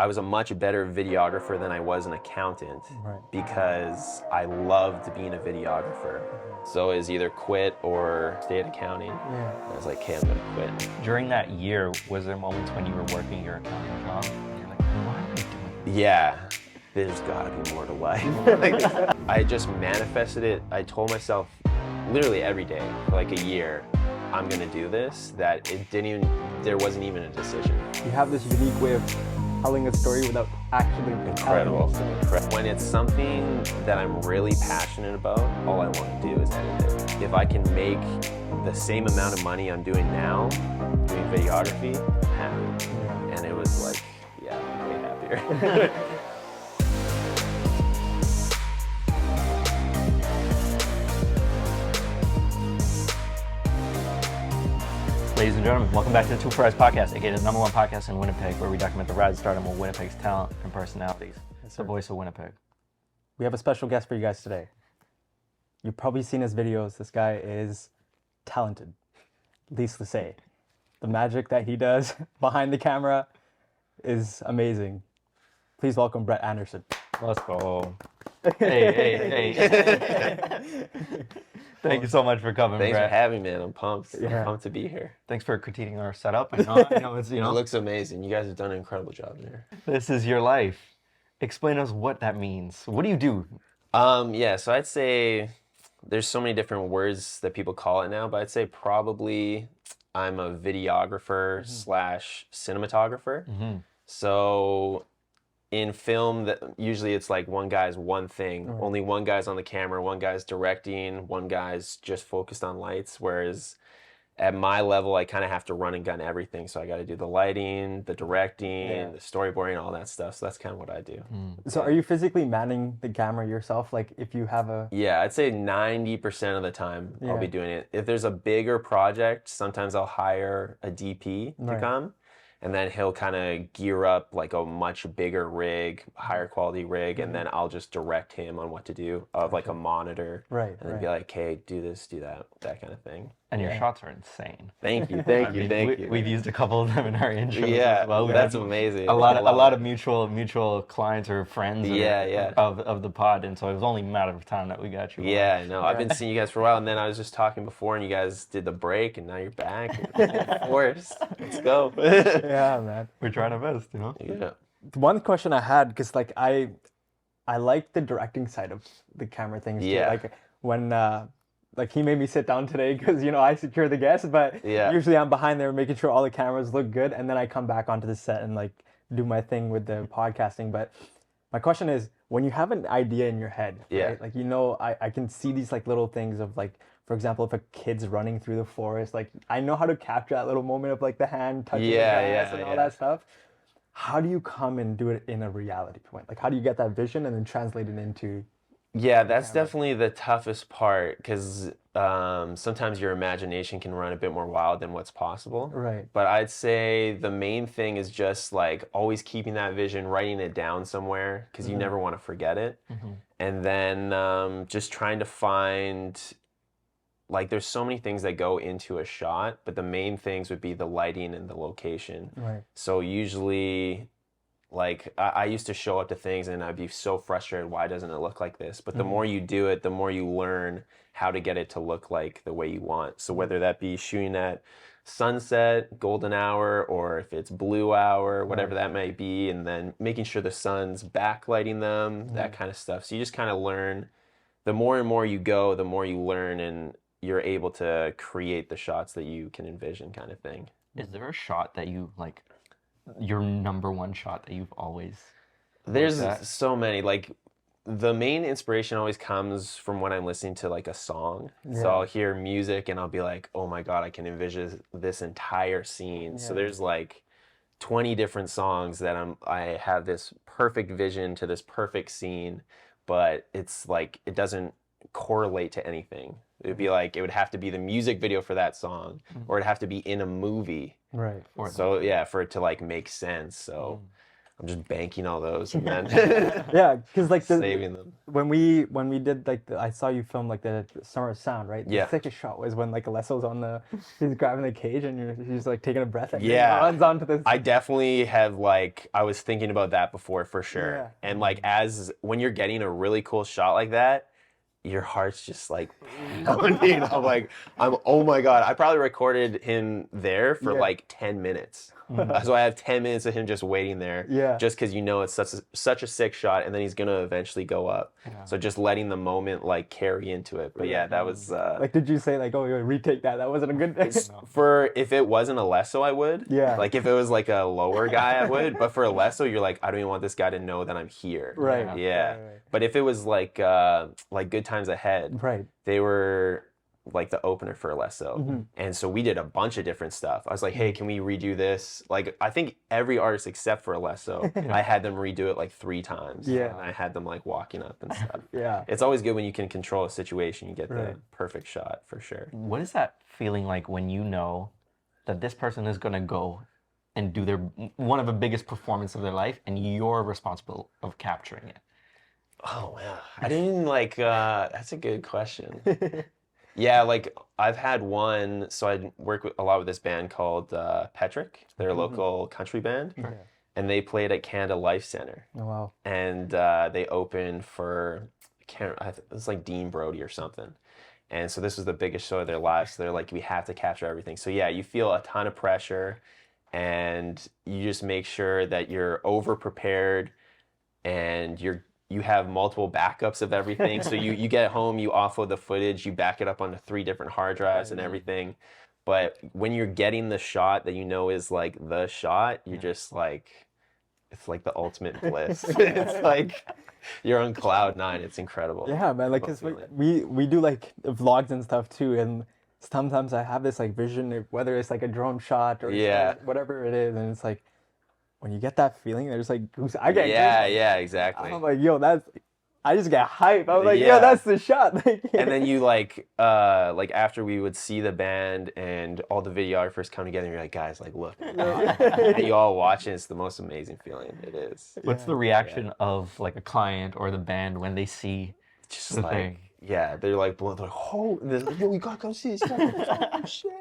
I was a much better videographer than I was an accountant because I loved being a videographer. So it was either quit or stay at accounting. I was like, okay, I'm gonna quit. During that year, was there moments when you were working your accounting job and you're like, why am I doing this? Yeah, there's gotta be more to life. I just manifested it. I told myself literally every day for like a year, I'm gonna do this, that there wasn't even a decision. You have this unique way of telling a story without actually Incredible. When it's something that I'm really passionate about, all I want to do is edit it. If I can make the same amount of money I'm doing now, doing videography, I'm happy. And it was like, yeah, I'm way happier. Ladies and gentlemen, welcome back to the Two for Rise podcast, aka the #1 podcast in Winnipeg, where we document the rise and stardom of Winnipeg's talent and personalities. It's the voice of Winnipeg. We have a special guest for you guys today. You've probably seen his videos. This guy is talented, least to say. The magic that he does behind the camera is amazing. Please welcome Brett Anderson. Let's go. Hey. Thank you so much for coming, Thanks Brett. for having me, man. I'm pumped. Yeah. I'm pumped to be here. Thanks for critiquing our setup. I know it's, It looks amazing. You guys have done an incredible job here. This is your life. Explain to us what that means. What do you do? Yeah, so I'd say there's so many different words that people call it now, but I'd say probably I'm a videographer slash cinematographer. So in film, that usually it's like one guy's one thing. Only one guy's on the camera, one guy's directing, one guy's just focused on lights. Whereas at my level, I kind of have to run and gun everything. So I got to do the lighting, the directing, the storyboarding, all that stuff. So that's kind of what I do. So are you physically manning the camera yourself? Like if you have a... Yeah, I'd say 90% of the time I'll be doing it. If there's a bigger project, sometimes I'll hire a DP to come. And then he'll kind of gear up like a much bigger rig, higher quality rig, and then I'll just direct him on what to do of like a monitor. And then be like, hey, do this, do that, that kind of thing. And your shots are insane. Thank you, thank you. We've used a couple of them in our intros Yeah, as well. that's amazing. A lot of mutual clients or friends of the pod, and so it was only a matter of time that we got you. Yeah, I know. I've been seeing you guys for a while, and then I was just talking before, and you guys did the break, and now you're back. Of course, let's go. Yeah, man. We're trying our best, you know? Yeah. One question I had, because like I like the directing side of the camera things. Yeah. Too. Like when like he made me sit down today because I secure the guests, but usually I'm behind there making sure all the cameras look good, and then I come back onto the set and like do my thing with the podcasting. But my question is, when you have an idea in your head, right? Like I can see these like little things of like, for example, if a kid's running through the forest, like I know how to capture that little moment of like the hand touching the grass and all that stuff. How do you come and do it in a reality point? Like how do you get that vision and then translate it into... Yeah, that's definitely the toughest part, because sometimes your imagination can run a bit more wild than what's possible. Right. But I'd say the main thing is just like always keeping that vision, writing it down somewhere, because you never want to forget it. And then just trying to find, like there's so many things that go into a shot, but the main things would be the lighting and the location. Right. So usually... like I used to show up to things and I'd be so frustrated, why doesn't it look like this? But the more you do it, the more you learn how to get it to look like the way you want. So whether that be shooting at sunset, golden hour, or if it's blue hour, whatever that might be, and then making sure the sun's backlighting them, that kind of stuff. So you just kind of learn. The more and more you go, the more you learn, and you're able to create the shots that you can envision, kind of thing. Is there a shot that you like, your #1 shot that you've always... There's so many. Like the main inspiration always comes from when I'm listening to like a song. So I'll hear music and I'll be like, oh my God, I can envision this entire scene. So there's like 20 different songs that I have this perfect vision to this perfect scene, but it's like it doesn't correlate to anything. It would be like, it would have to be the music video for that song, or it'd have to be in a movie. Right. So yeah, for it to like make sense. So I'm just banking all those and then Yeah, because like saving them. when we did like I saw you film like the Summer of Sound, right? The Yeah. sickest shot was when like Alesso's on he's grabbing the cage and he's like taking a breath and he Yeah. runs onto this. I definitely have like I was thinking about that before for sure. Yeah. And like when you're getting a really cool shot like that, your heart's just like pounding. I'm like, oh my God. I probably recorded him there for like 10 minutes. So I have 10 minutes of him just waiting there. Yeah. Just because you know it's such a sick shot, and then he's gonna eventually go up. Yeah. So just letting the moment like carry into it. But yeah, that was Like, did you say like, oh, you retake that? That wasn't a good thing. for if it wasn't Alesso, I would. Yeah. Like if it was like a lower guy, I would. But for Alesso, you're like, I don't even want this guy to know that I'm here. Right. Yeah. Right. But if it was like Good Times Ahead, Right. they were like the opener for Alesso. And so we did a bunch of different stuff. I was like, hey, can we redo this? Like, I think every artist except for Alesso, I had them redo it like 3 times. Yeah. And I had them like walking up and stuff. Yeah. It's always good when you can control a situation. You get the Right. perfect shot for sure. What is that feeling like when you know that this person is going to go and do one of the biggest performance of their life and you're responsible of capturing it? Oh, wow. I didn't like, that's a good question. Yeah, like I've had one, so I work a lot with this band called Petrick. They're a local country band, and they played at Canada Life Center. Oh wow. And they opened for, it was like Dean Brody or something. And so this was the biggest show of their lives. So they're like, we have to capture everything. So yeah, you feel a ton of pressure, and you just make sure that you're over prepared, and you have multiple backups of everything. So you get home, you offload the footage, you back it up onto 3 different hard drives and everything. But when you're getting the shot that you know is like the shot, you're just like, it's like the ultimate bliss. It's like you're on cloud 9. It's incredible. Yeah, man. Like, cause we do like vlogs and stuff too, and sometimes I have this like vision, whether it's like a drone shot or whatever it is, and it's like, when you get that feeling, there's like I get goosebumps. Yeah, exactly. I'm like, yo, I just get hype. I was like, yo, that's the shot. And then you like after we would see the band and all the videographers come together, and you're like, guys, like look, and you all watch it. It's the most amazing feeling. It is. What's the reaction of like a client or the band when they see just the like thing? Yeah, they're like blown. They're like, oh, yo, we gotta come see this. Oh, shit.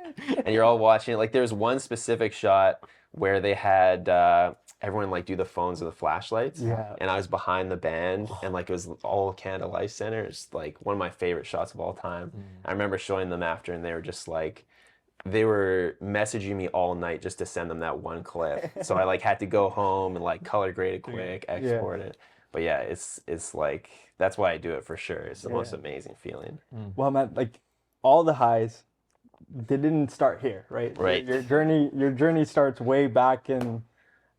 And you're all watching it. Like there's one specific shot where they had everyone like do the phones with the flashlights. Yeah. And I was behind the band, and like it was all Canada Life Center. It's like one of my favorite shots of all time. I remember showing them after, and they were just like, they were messaging me all night just to send them that one clip. So I like had to go home and like color grade it quick, export it. But yeah, it's like, that's why I do it for sure. It's the most amazing feeling. Well, man, like all the highs, they didn't start here, right? Right. Your journey starts way back in.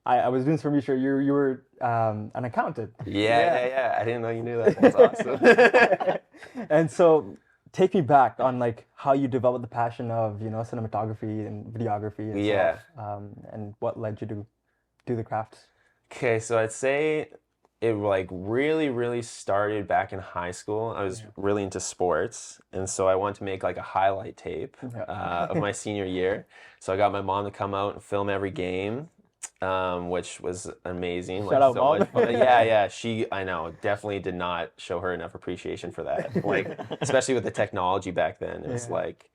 I was doing some research. You were an accountant. Yeah. I didn't know you knew that. That's awesome. And so, take me back on like how you developed the passion of cinematography and videography and stuff, and what led you to do the craft. Okay, so I'd say it like really started back in high school. I was really into sports, and so I wanted to make like a highlight tape of my senior year. So I got my mom to come out and film every game, which was amazing. Shout out, Mom. Much fun. Yeah. I know, definitely did not show her enough appreciation for that. Like, especially with the technology back then. It was like,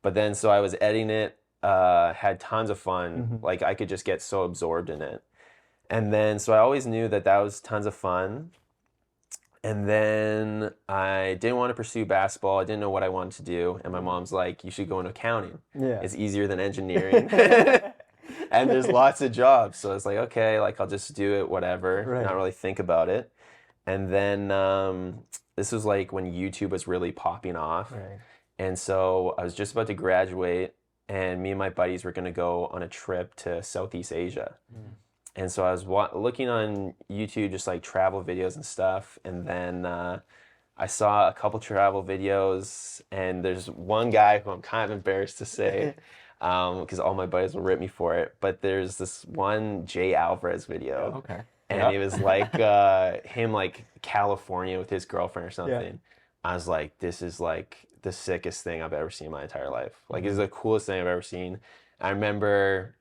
but then so I was editing it, had tons of fun. Like I could just get so absorbed in it. And then, so I always knew that was tons of fun. And then I didn't want to pursue basketball. I didn't know what I wanted to do. And my mom's like, you should go into accounting. Yeah. It's easier than engineering. And there's lots of jobs. So it's like, okay, like I'll just do it, whatever, not really think about it. And then this was like when YouTube was really popping off. Right. And so I was just about to graduate, and me and my buddies were going to go on a trip to Southeast Asia. And so I was looking on YouTube, just like travel videos and stuff. And then I saw a couple travel videos, and there's one guy who I'm kind of embarrassed to say, because all my buddies will rip me for it. But there's this one Jay Alvarez video. Okay. And it was like him like California with his girlfriend or something. I was like, this is like the sickest thing I've ever seen in my entire life. Like, it's the coolest thing I've ever seen. I remember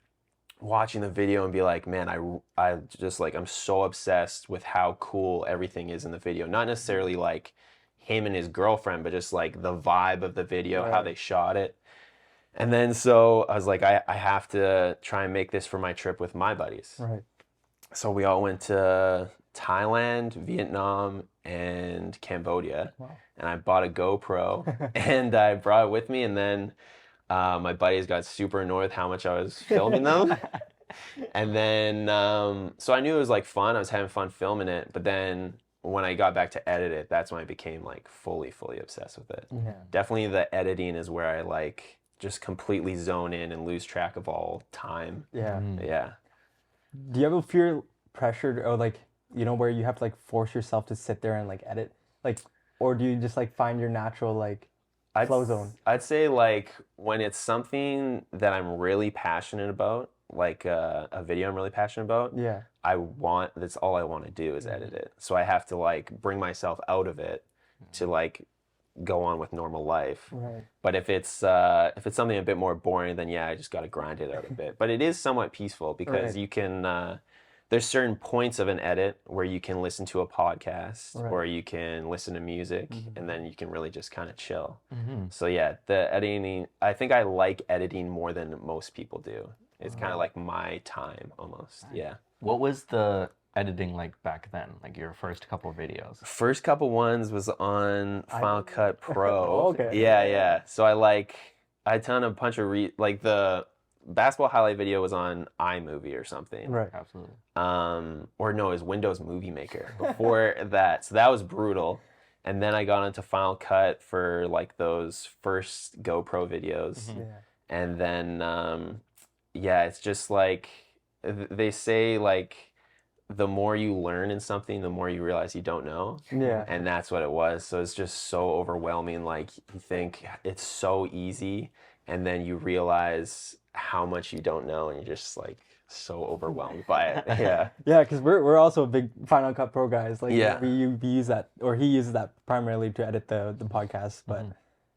watching the video and be like, man, I just like, I'm so obsessed with how cool everything is in the video. Not necessarily like him and his girlfriend, but just like the vibe of the video, how they shot it. And then so I was like, I have to try and make this for my trip with my buddies. Right. So we all went to Thailand, Vietnam, and Cambodia. Wow. And I bought a GoPro and I brought it with me. And then my buddies got super annoyed with how much I was filming them. And then, so I knew it was like fun. I was having fun filming it. But then when I got back to edit it, that's when I became like fully obsessed with it. Yeah. Definitely the editing is where I like just completely zone in and lose track of all time. Yeah. Yeah. Do you ever feel pressured or like, you know, where you have to like force yourself to sit there and like edit? Like, or do you just like find your natural like flow zone? I'd say like when it's something that I'm really passionate about, like a video I'm really passionate about, Yeah. that's all I want to do is edit it. So I have to like bring myself out of it to like go on with normal life. Right. But if it's something a bit more boring, then yeah, I just got to grind it out a bit. But it is somewhat peaceful because you can there's certain points of an edit where you can listen to a podcast or you can listen to music and then you can really just kind of chill. So yeah, the editing, I think I like editing more than most people do. It's kind of like my time almost. Yeah. What was the editing like back then? Like your first couple videos? First couple ones was on Final Cut Pro. Okay. Yeah. So I done a bunch of like the basketball highlight video was on iMovie or something. Right. Absolutely. Or no, it was Windows Movie Maker before that. So that was brutal. And then I got into Final Cut for like those first GoPro videos. Yeah. And then yeah, it's just like they say like the more you learn in something, the more you realize you don't know. Yeah. And that's what it was. So it's just so overwhelming. Like you think it's so easy and then you realize how much you don't know and you're just like so overwhelmed by it. Yeah. Yeah, because we're also big Final Cut Pro guys. Like Yeah. we use that, or he uses that primarily to edit the podcast. But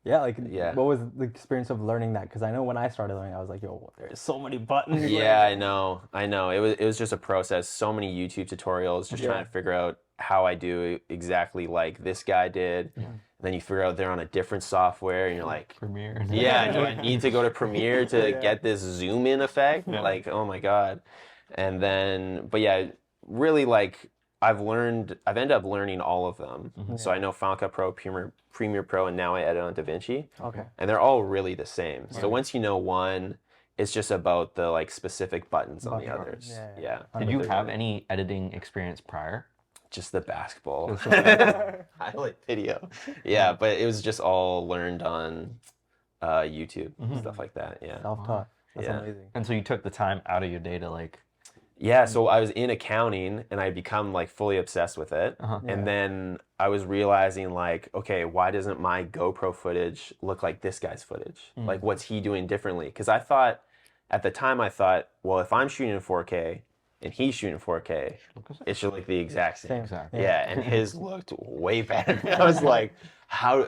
yeah, like what was the experience of learning that? Because I know when I started learning, I was like, yo, there's so many buttons. Yeah, I know. It was just a process. So many YouTube tutorials, just trying to figure out how I do exactly like this guy did. And then you figure out they're on a different software, and you're like, Premiere. yeah, do I need to go to Premiere to get this zoom in effect? Like, oh my God. And then, but yeah, really like I've ended up learning all of them. So I know Final Cut Pro, Premiere Pro, and now I edit on DaVinci. Okay. And they're all really the same. So once you know one, it's just about the like specific buttons on the others. Yeah. Did you have any editing experience prior? Just the basketball highlight video. Yeah, but it was just all learned on YouTube, stuff like that. Yeah. Self-taught. That's amazing. And so you took the time out of your day to like... Yeah, so I was in accounting and I'd become like fully obsessed with it. And then I was realizing like, okay, why doesn't my GoPro footage look like this guy's footage? Like what's he doing differently? Because at the time I thought, well, if I'm shooting in 4K and he's shooting in 4K, it should look the exact same. Exactly. Yeah, and his looked way better. I was like,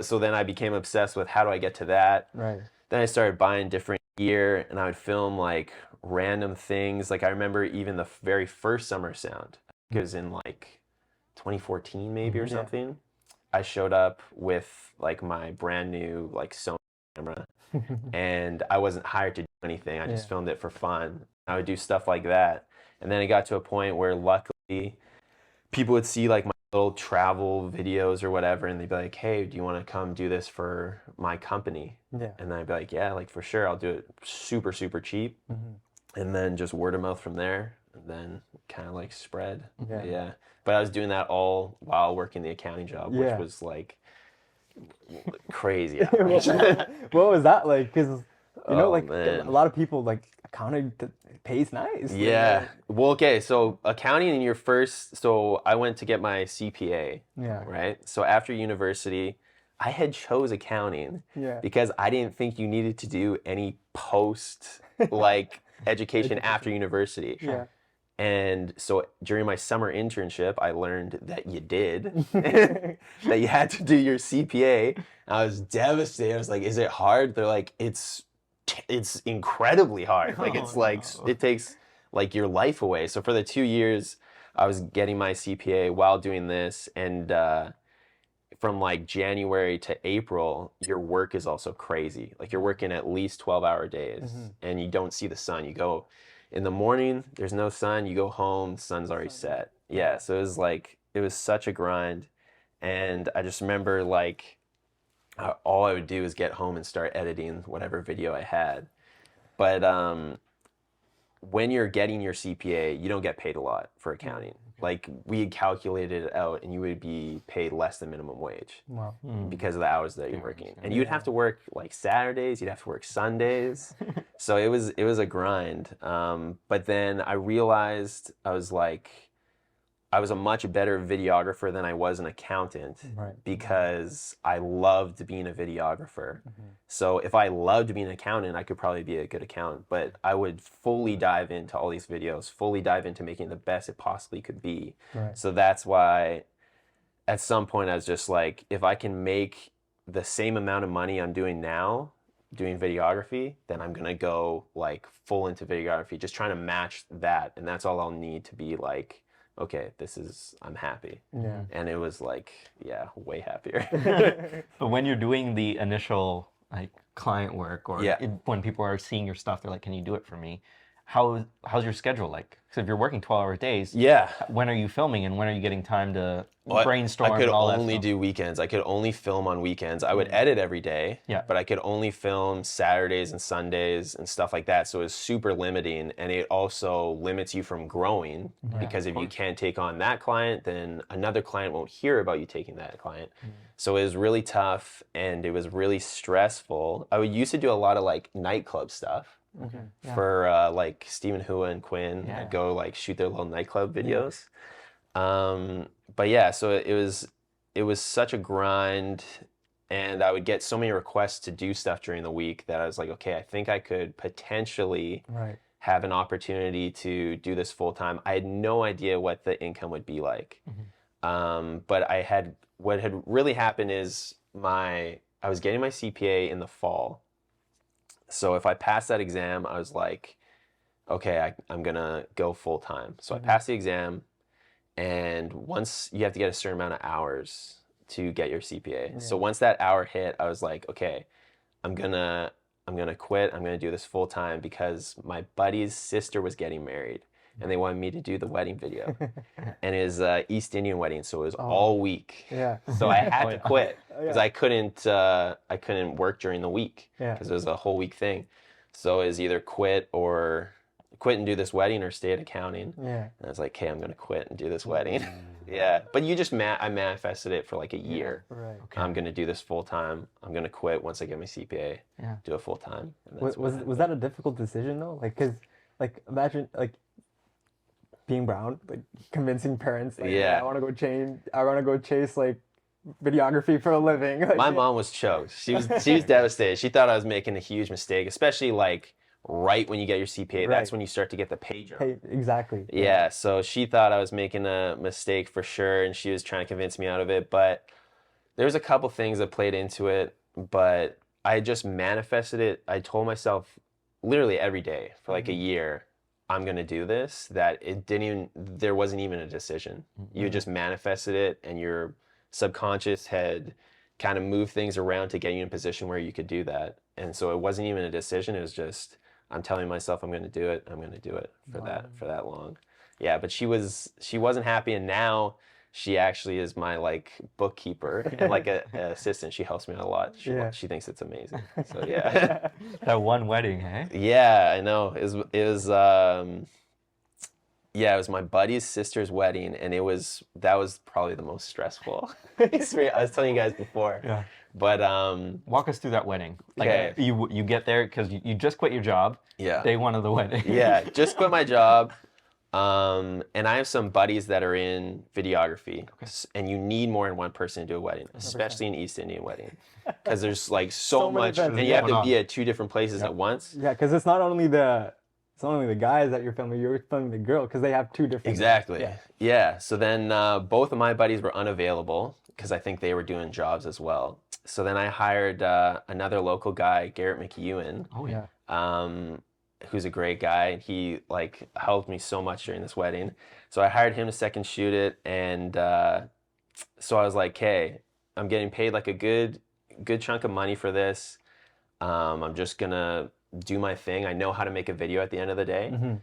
so then I became obsessed with how do I get to that? Right. Then I started buying different gear and I would film like random things. Like I remember even the very first Summer Sound, it was in like 2014 maybe or something. I showed up with like my brand new like Sony camera and I wasn't hired to do anything. I just filmed it for fun. I would do stuff like that. And then it got to a point where luckily people would see like my little travel videos or whatever and they'd be like, hey, do you want to come do this for my company? Yeah. And then I'd be like, yeah, like for sure. I'll do it super cheap. And then just word of mouth from there, and then kind of like spread. Yeah. But I was doing that all while working the accounting job, which was like crazy. What was that like? Because you know, like man. a lot of people like accounting pays nice. Yeah. Well, okay. So accounting in your first, so I went to get my CPA. Yeah. Right. So after university, I had chose accounting because I didn't think you needed to do any post like education after university. Yeah. And so during my summer internship, I learned that you did, that you had to do your CPA. And I was devastated. I was like, is it hard? They're like, it's incredibly hard. Like, it's like, it takes like your life away. So for the 2 years I was getting my CPA while doing this, and from like January to April, your work is also crazy. Like you're working at least 12-hour days, and you don't see the sun. You go in the morning, there's no sun. You go home, the sun's already set. Yeah, so it was such a grind. And I just remember like all I would do is get home and start editing whatever video I had. But when you're getting your CPA, you don't get paid a lot for accounting. Like we had calculated it out, and you would be paid less than minimum wage because of the hours that you're working. And you'd have to work like Saturdays, you'd have to work Sundays. So it was a grind. But then I realized I was a much better videographer than I was an accountant because I loved being a videographer. So if I loved being an accountant, I could probably be a good accountant, but I would fully dive into all these videos, fully dive into making the best it possibly could be. So that's why at some point I was just like, if I can make the same amount of money I'm doing now doing videography, then I'm gonna go like full into videography, just trying to match that. And that's all I'll need to be like, okay, I'm happy. And it was like, yeah, way happier. But when you're doing the initial like client work, or when people are seeing your stuff, they're like, can you do it for me? How's your schedule like? So if you're working 12-hour days, when are you filming, and when are you getting time to brainstorm? I could and all only that do weekends. I could only film on weekends. I would edit every day, but I could only film Saturdays and Sundays and stuff like that. So it was super limiting, and it also limits you from growing because if you can't take on that client, then another client won't hear about you taking that client. So it was really tough, and it was really stressful. I used to do a lot of like nightclub stuff. For like Stephen Hua and Quinn. I'd go like shoot their little nightclub videos. But yeah, so it was such a grind, and I would get so many requests to do stuff during the week that I was like, okay, I think I could potentially have an opportunity to do this full time. I had no idea what the income would be like. But what had really happened is I was getting my CPA in the fall. So if I passed that exam, I was like, okay, I'm going to go full time. So I passed the exam, and once you have to get a certain amount of hours to get your CPA. So once that hour hit, I was like, okay, I'm going to quit. I'm going to do this full time because my buddy's sister was getting married, and they wanted me to do the wedding video. And it was East Indian wedding, so it was all week. So I had to quit because I couldn't work during the week because it was a whole week thing. So it was either quit and do this wedding, or stay at accounting. And I was like, hey, I'm gonna quit and do this wedding. But I manifested it for like a year. I'm gonna do this full time. I'm gonna quit once I get my CPA. Do it full time. Was that a difficult decision though? Like, cause like imagine like being brown, like convincing parents, like, I want to go chase like videography for a living. Like, my mom was choked. She was devastated. She thought I was making a huge mistake, especially like right when you get your CPA. That's when you start to get the pay jump. Exactly. So she thought I was making a mistake for sure, and she was trying to convince me out of it. But there was a couple things that played into it, but I just manifested it. I told myself literally every day for like a year, I'm going to do this, that there wasn't even a decision. You just manifested it, and your subconscious had kind of moved things around to get you in a position where you could do that. And so it wasn't even a decision. It was just, I'm telling myself I'm going to do it. I'm going to do it for that long. Yeah. But she wasn't happy. And now she actually is my like bookkeeper and like an assistant. She helps me out a lot. She thinks it's amazing. So yeah. That one wedding, hey? Yeah, I know. It was my buddy's sister's wedding, and that was probably the most stressful experience. I was telling you guys before. But walk us through that wedding. Like you get there because you just quit your job. Day one of the wedding. Just quit my job. And I have some buddies that are in videography, and you need more than one person to do a wedding, especially an East Indian wedding, because there's like so much, and you have to be at two different places at once. Because it's not only the guys that you're filming the girl, because they have two different. Exactly. So then both of my buddies were unavailable because I think they were doing jobs as well. So then I hired another local guy, Garrett McEwen. who's a great guy, and he like helped me so much during this wedding. So I hired him to second shoot it, and so I was like, hey, I'm getting paid like a good chunk of money for this. I'm just gonna do my thing. I know how to make a video at the end of the day. Mm-hmm.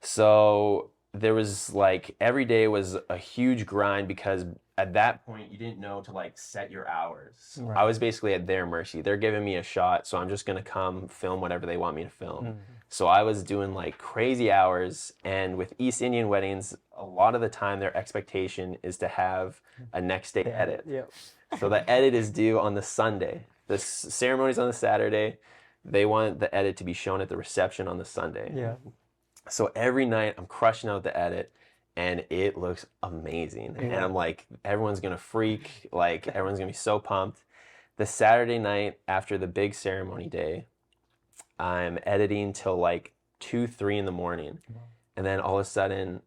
So there was like every day was a huge grind because at that point you didn't know to like set your hours. Right. I was basically at their mercy. They're giving me a shot, so I'm just gonna come film whatever they want me to film. Mm-hmm. So I was doing like crazy hours, and with East Indian weddings, a lot of the time their expectation is to have a next day edit. Yep. So the edit is due on the Sunday. The ceremony's on the Saturday. They want the edit to be shown at the reception on the Sunday. Yeah. So every night I'm crushing out the edit, and it looks amazing. Yeah. And I'm like, everyone's gonna freak, like everyone's gonna be so pumped. The Saturday night after the big ceremony day, I'm editing till like 2, 3 in the morning. And then all of a sudden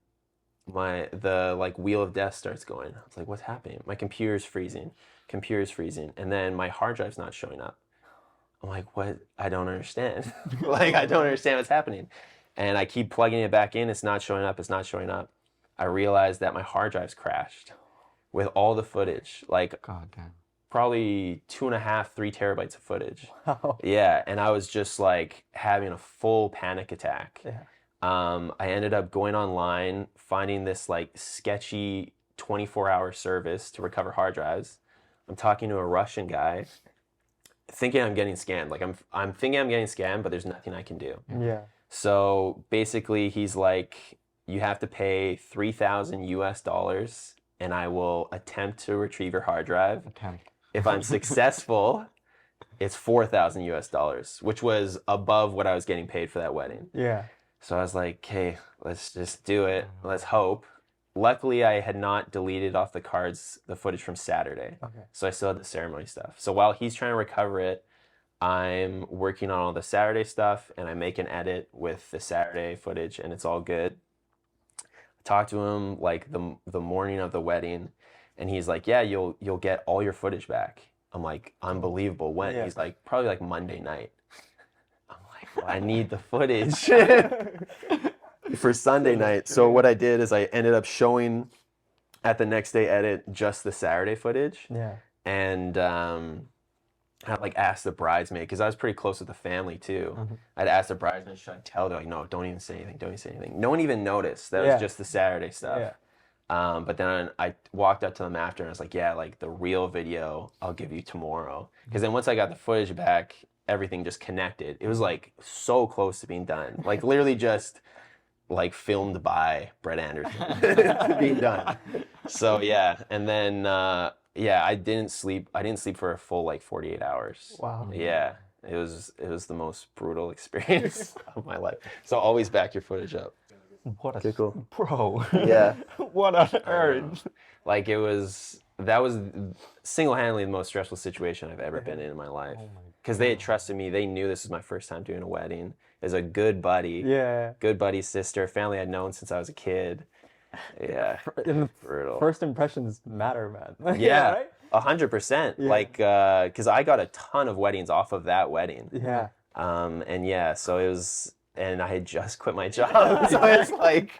the like wheel of death starts going. I was like, what's happening? My computer's freezing. And then my hard drive's not showing up. I'm like, what? I don't understand. Like, I don't understand what's happening. And I keep plugging it back in. It's not showing up. I realized that my hard drive's crashed with all the footage. Like, God damn. Probably 2.5, 3 terabytes of footage. Wow. Yeah. And I was just like having a full panic attack. Yeah. I ended up going online, finding this like sketchy 24-hour service to recover hard drives. I'm talking to a Russian guy, thinking I'm getting scammed. Like I'm thinking I'm getting scammed, but there's nothing I can do. Yeah. So basically, he's like, you have to pay $3,000 and I will attempt to retrieve your hard drive. If I'm successful, it's $4,000, which was above what I was getting paid for that wedding. Yeah. So I was like, okay, let's just do it. Let's hope. Luckily, I had not deleted off the cards the footage from Saturday. Okay. So I still had the ceremony stuff. So while he's trying to recover it, I'm working on all the Saturday stuff, and I make an edit with the Saturday footage, and it's all good. I talked to him like the morning of the wedding, and he's like, yeah, you'll get all your footage back. I'm like, unbelievable. When? Yeah. He's like, probably like Monday night. I'm like, well, I need the footage for Sunday night. So what I did is I ended up showing at the next day edit just the Saturday footage. Yeah. And I like asked the bridesmaid, because I was pretty close with the family too. Mm-hmm. I'd asked the bridesmaid, should I tell? They're like, no, don't even say anything. No one even noticed. That was just the Saturday stuff. Yeah. But then I walked up to them after and I was like, yeah, like the real video I'll give you tomorrow. Because then once I got the footage back, everything just connected. It was like so close to being done. Like literally just like filmed by Brett Anderson being done. So yeah, and then yeah, I didn't sleep for a full like 48 hours. Wow. Yeah. It was the most brutal experience of my life. So always back your footage up. What a Okay, cool. bro. Yeah. What on earth? Like that was single-handedly the most stressful situation I've ever been in my life. Because they had trusted me. They knew this was my first time doing a wedding. As a good buddy. Yeah. Good buddy, sister, family I'd known since I was a kid. Yeah. Brutal. First impressions matter, man. Yeah. Right? 100%. Yeah. Like, because I got a ton of weddings off of that wedding. Yeah. And yeah, so it was, and I had just quit my job. So it's like,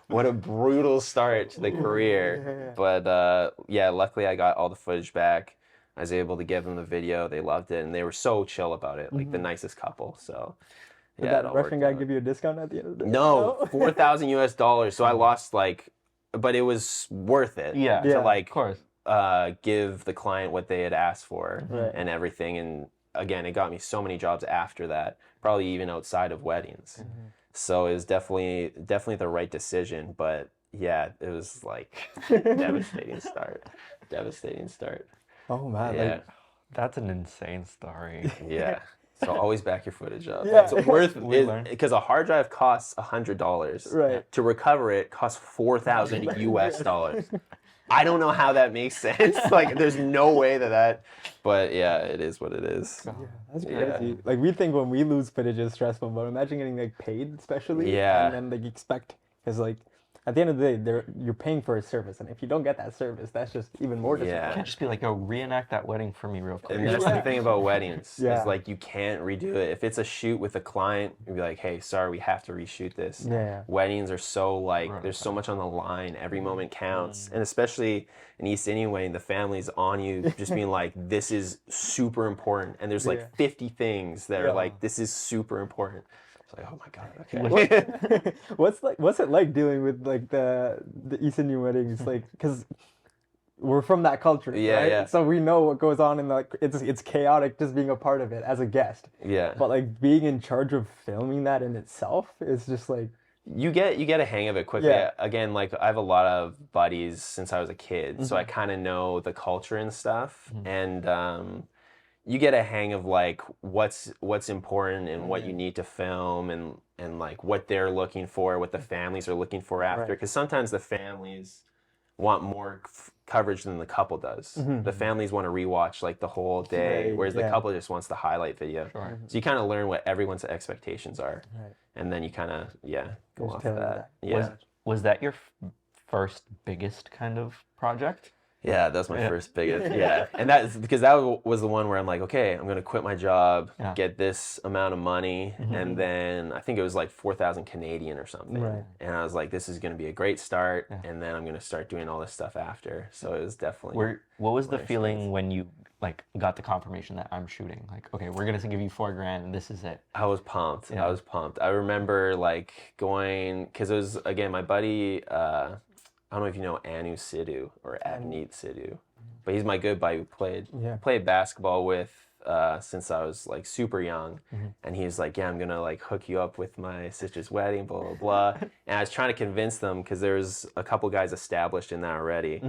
what a brutal start to the career. But yeah, luckily I got all the footage back. I was able to give them the video. They loved it, and they were so chill about it, like the nicest couple. So Did yeah, that Russian guy give you a discount at the end of the day? No, $4,000. So I lost like, but it was worth it. Yeah. To like, Of course. give the client what they had asked for Right. and everything. And again, it got me so many jobs after that, probably even outside of weddings. So it was definitely the right decision. But yeah, it was like devastating start. Oh man. Yeah. Like, That's an insane story. Yeah. So always back your footage up. Yeah. It's worth We it learned. because a hard drive costs $100. Right. To recover it costs $4,000. I don't know how that makes sense. Like, there's no way that. But yeah, it is what it is. yeah, that's Yeah. crazy. Like we think when we lose footage is stressful, but imagine getting like paid, especially. Yeah. And then like expect, because like at the end of the day, you're paying for a service, and if you don't get that service, that's just even more disappointing. You can't just be like, oh, reenact that wedding for me real quick. And that's the thing about weddings is like you can't redo it. If it's a shoot with a client, you'd be like, hey, sorry, we have to reshoot this. Weddings are so like there's so much on the line. Every moment counts, and especially in East Indian wedding, the family's on you, just being like, this is super important, and there's like 50 things that are like, this is super important. Like, oh my god, okay. What's it like dealing with like the East Indian weddings? Like, because we're from that culture, right? So we know what goes on, and like it's chaotic just being a part of it as a guest. But like being in charge of filming that in itself is just like you get a hang of it quickly. Again, like I have a lot of buddies since I was a kid, so I kind of know the culture and stuff, and you get a hang of like what's important and what you need to film and like what they're looking for, what the families are looking for after. Because sometimes the families want more coverage than the couple does. The families want to rewatch like the whole day, whereas the couple just wants the highlight video. So you kind of learn what everyone's expectations are, and then you kind of go off that. Was that your first biggest kind of project? Yeah, that was my first biggest. And that is because that was the one where I'm like, okay, I'm gonna quit my job, get this amount of money, and then I think it was like 4,000 Canadian or something. And I was like, this is gonna be a great start, and then I'm gonna start doing all this stuff after. So it was definitely. What was the feeling when you like got the confirmation that I'm shooting? Like, okay, we're gonna give you $4,000, and this is it. I was pumped. I was pumped. I remember like going because it was again my buddy. I don't know if you know Anu Sidhu or Abneet Sidhu, but he's my good buddy who played basketball with since I was like super young, and he was like, I'm gonna like hook you up with my sister's wedding, blah blah blah. And I was trying to convince them because there's a couple guys established in that already.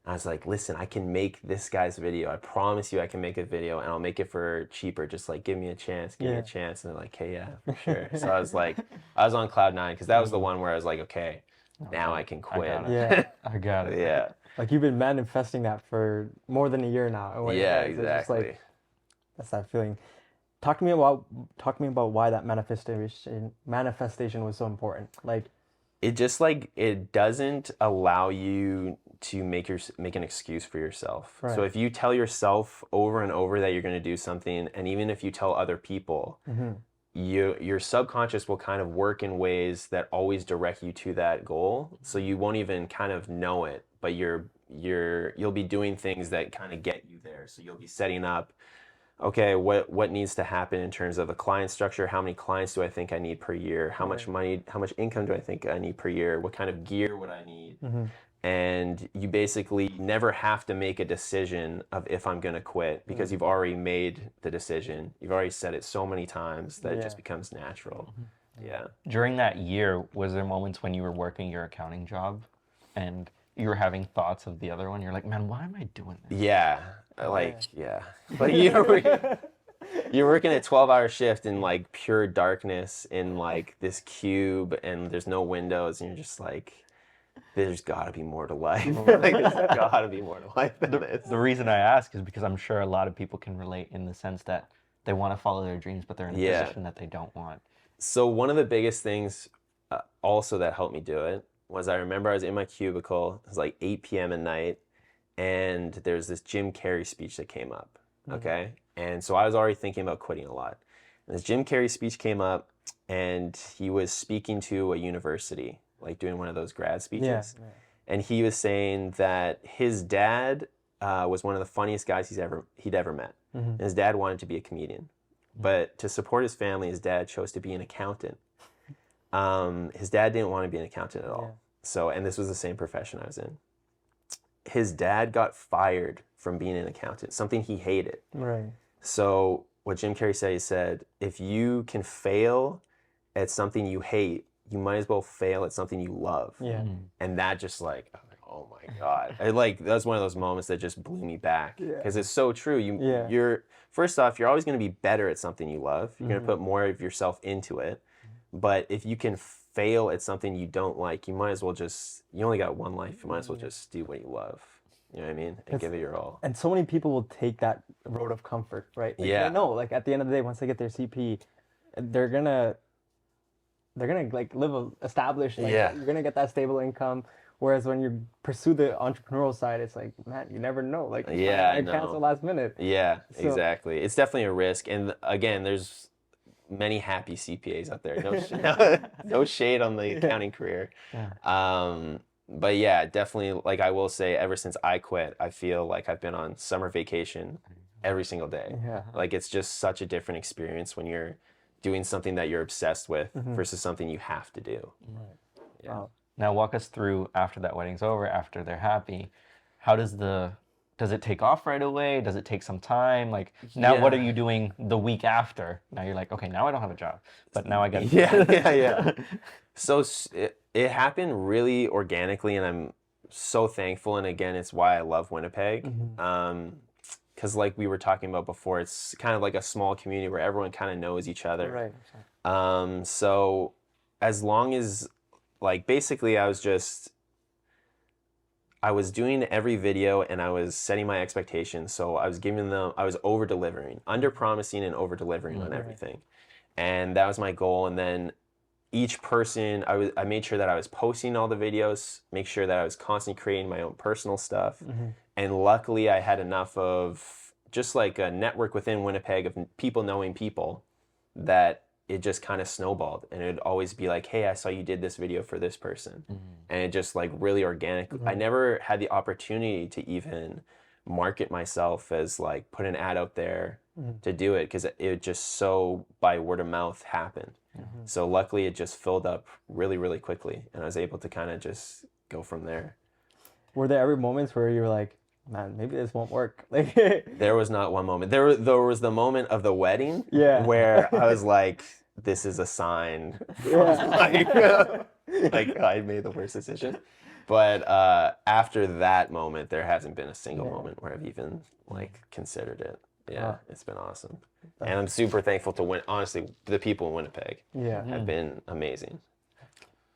I was like, listen, I can make this guy's video. I promise you, I can make a video, and I'll make it for cheaper. Just like give me a chance, give me a chance. And they're like, hey, for sure. So I was like, I was on cloud 9 because that was the one where I was like, okay. Now I can quit. I got it. Yeah. Like you've been manifesting that for more than a year now. Exactly. Like, that's that feeling. Talk to me about why that manifestation was so important. Like it just like it doesn't allow you to make an excuse for yourself. So if you tell yourself over and over that you're going to do something, and even if you tell other people, your subconscious will kind of work in ways that always direct you to that goal. So you won't even kind of know it, but you'll be doing things that kind of get you there. So you'll be setting up, okay, what needs to happen in terms of a client structure? How many clients do I think I need per year? How much money, how much income do I think I need per year? What kind of gear would I need? And you basically never have to make a decision of if I'm going to quit because you've already made the decision. You've already said it so many times that it just becomes natural. During that year, was there moments when you were working your accounting job and you were having thoughts of the other one? You're like, man, why am I doing this? But you're working a 12-hour shift in like pure darkness in like this cube, and there's no windows, and you're just like, there's got to be more to life. Like, there's got to be more to life than this. The reason I ask is because I'm sure a lot of people can relate in the sense that they want to follow their dreams, but they're in a position that they don't want. So one of the biggest things also that helped me do it was I remember I was in my cubicle. It was like 8 p.m. at night, and there's this Jim Carrey speech that came up, okay? And so I was already thinking about quitting a lot. And this Jim Carrey speech came up, and he was speaking to a university, like doing one of those grad speeches. And he was saying that his dad was one of the funniest guys he'd ever met. And his dad wanted to be a comedian. But to support his family, his dad chose to be an accountant. His dad didn't want to be an accountant at all. So, and this was the same profession I was in. His dad got fired from being an accountant, something he hated. So what Jim Carrey said, he said, if you can fail at something you hate, you might as well fail at something you love. And that just like, I was like, oh my God. That was one of those moments that just blew me back. Because it's so true. You're first off, you're always going to be better at something you love. You're going to put more of yourself into it. But if you can fail at something you don't like, you might as well you only got one life. You might as well just do what you love. You know what I mean? And give it your all. And so many people will take that road of comfort, right? Like, they know, like at the end of the day, once they get their CP, they're gonna they're gonna like live established. Like, Yeah. you're gonna get that stable income. Whereas when you pursue the entrepreneurial side, it's like, man, you never know. Like, Yeah, I cancel last minute. Yeah, So, exactly. It's definitely a risk. And again, there's many happy CPAs out there. No, no shade on the accounting career. But yeah, definitely, like I will say, ever since I quit, I feel like I've been on summer vacation every single day. Yeah. Like it's just such a different experience when you're doing something that you're obsessed with versus something you have to do. Right. Yeah. Wow. Now walk us through after that wedding's over, after they're happy, how does it take off right away? Does it take some time? Like now, what are you doing the week after? Now you're like, okay, now I don't have a job, but now I got. Yeah. So it happened really organically, and I'm so thankful. And again, it's why I love Winnipeg. Because like we were talking about before, it's kind of like a small community where everyone kind of knows each other. Right. So as long as, like, basically I was doing every video and I was setting my expectations. So I was over delivering, under promising and over delivering on everything. And that was my goal. And then each person, I made sure that I was posting all the videos, make sure that I was constantly creating my own personal stuff. And luckily I had enough of just like a network within Winnipeg of people knowing people that it just kind of snowballed. And it'd always be like, hey, I saw you did this video for this person. And it just like really organic. I never had the opportunity to even market myself as like put an ad out there to do it, because it just so by word of mouth happened. So luckily it just filled up really, really quickly, and I was able to kind of just go from there. Were there ever moments where you were like, man, maybe this won't work? Like, there was not one moment. There was the moment of the wedding where I was like, this is a sign. Like I made the worst decision. But after that moment, there hasn't been a single moment where I've even like considered it. Yeah, it's been awesome. And I'm super thankful to honestly, the people in Winnipeg have been amazing.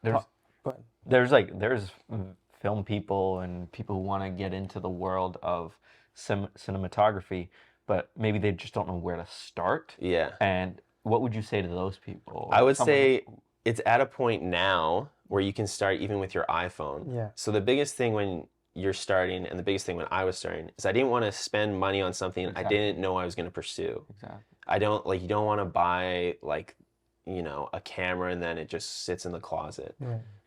There's film people and people who want to get into the world of cinematography, but maybe they just don't know where to start. Yeah. And what would you say to those people? I would say it's at a point now where you can start even with your iPhone. Yeah. So the biggest thing when you're starting, and the biggest thing when I was starting, is I didn't want to spend money on something I didn't know I was going to pursue. You don't want to buy like, a camera and then it just sits in the closet.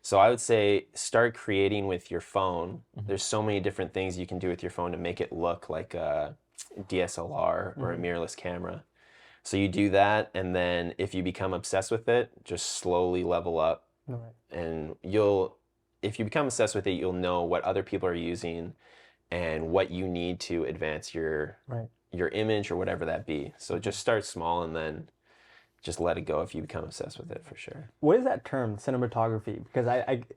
So I would say start creating with your phone. There's so many different things you can do with your phone to make it look like a DSLR or a mirrorless camera. So you do that, and then if you become obsessed with it, just slowly level up. And if you become obsessed with it, you'll know what other people are using and what you need to advance your image or whatever that be. So just start small and then just let it go if you become obsessed with it, for sure. What is that term, cinematography? Because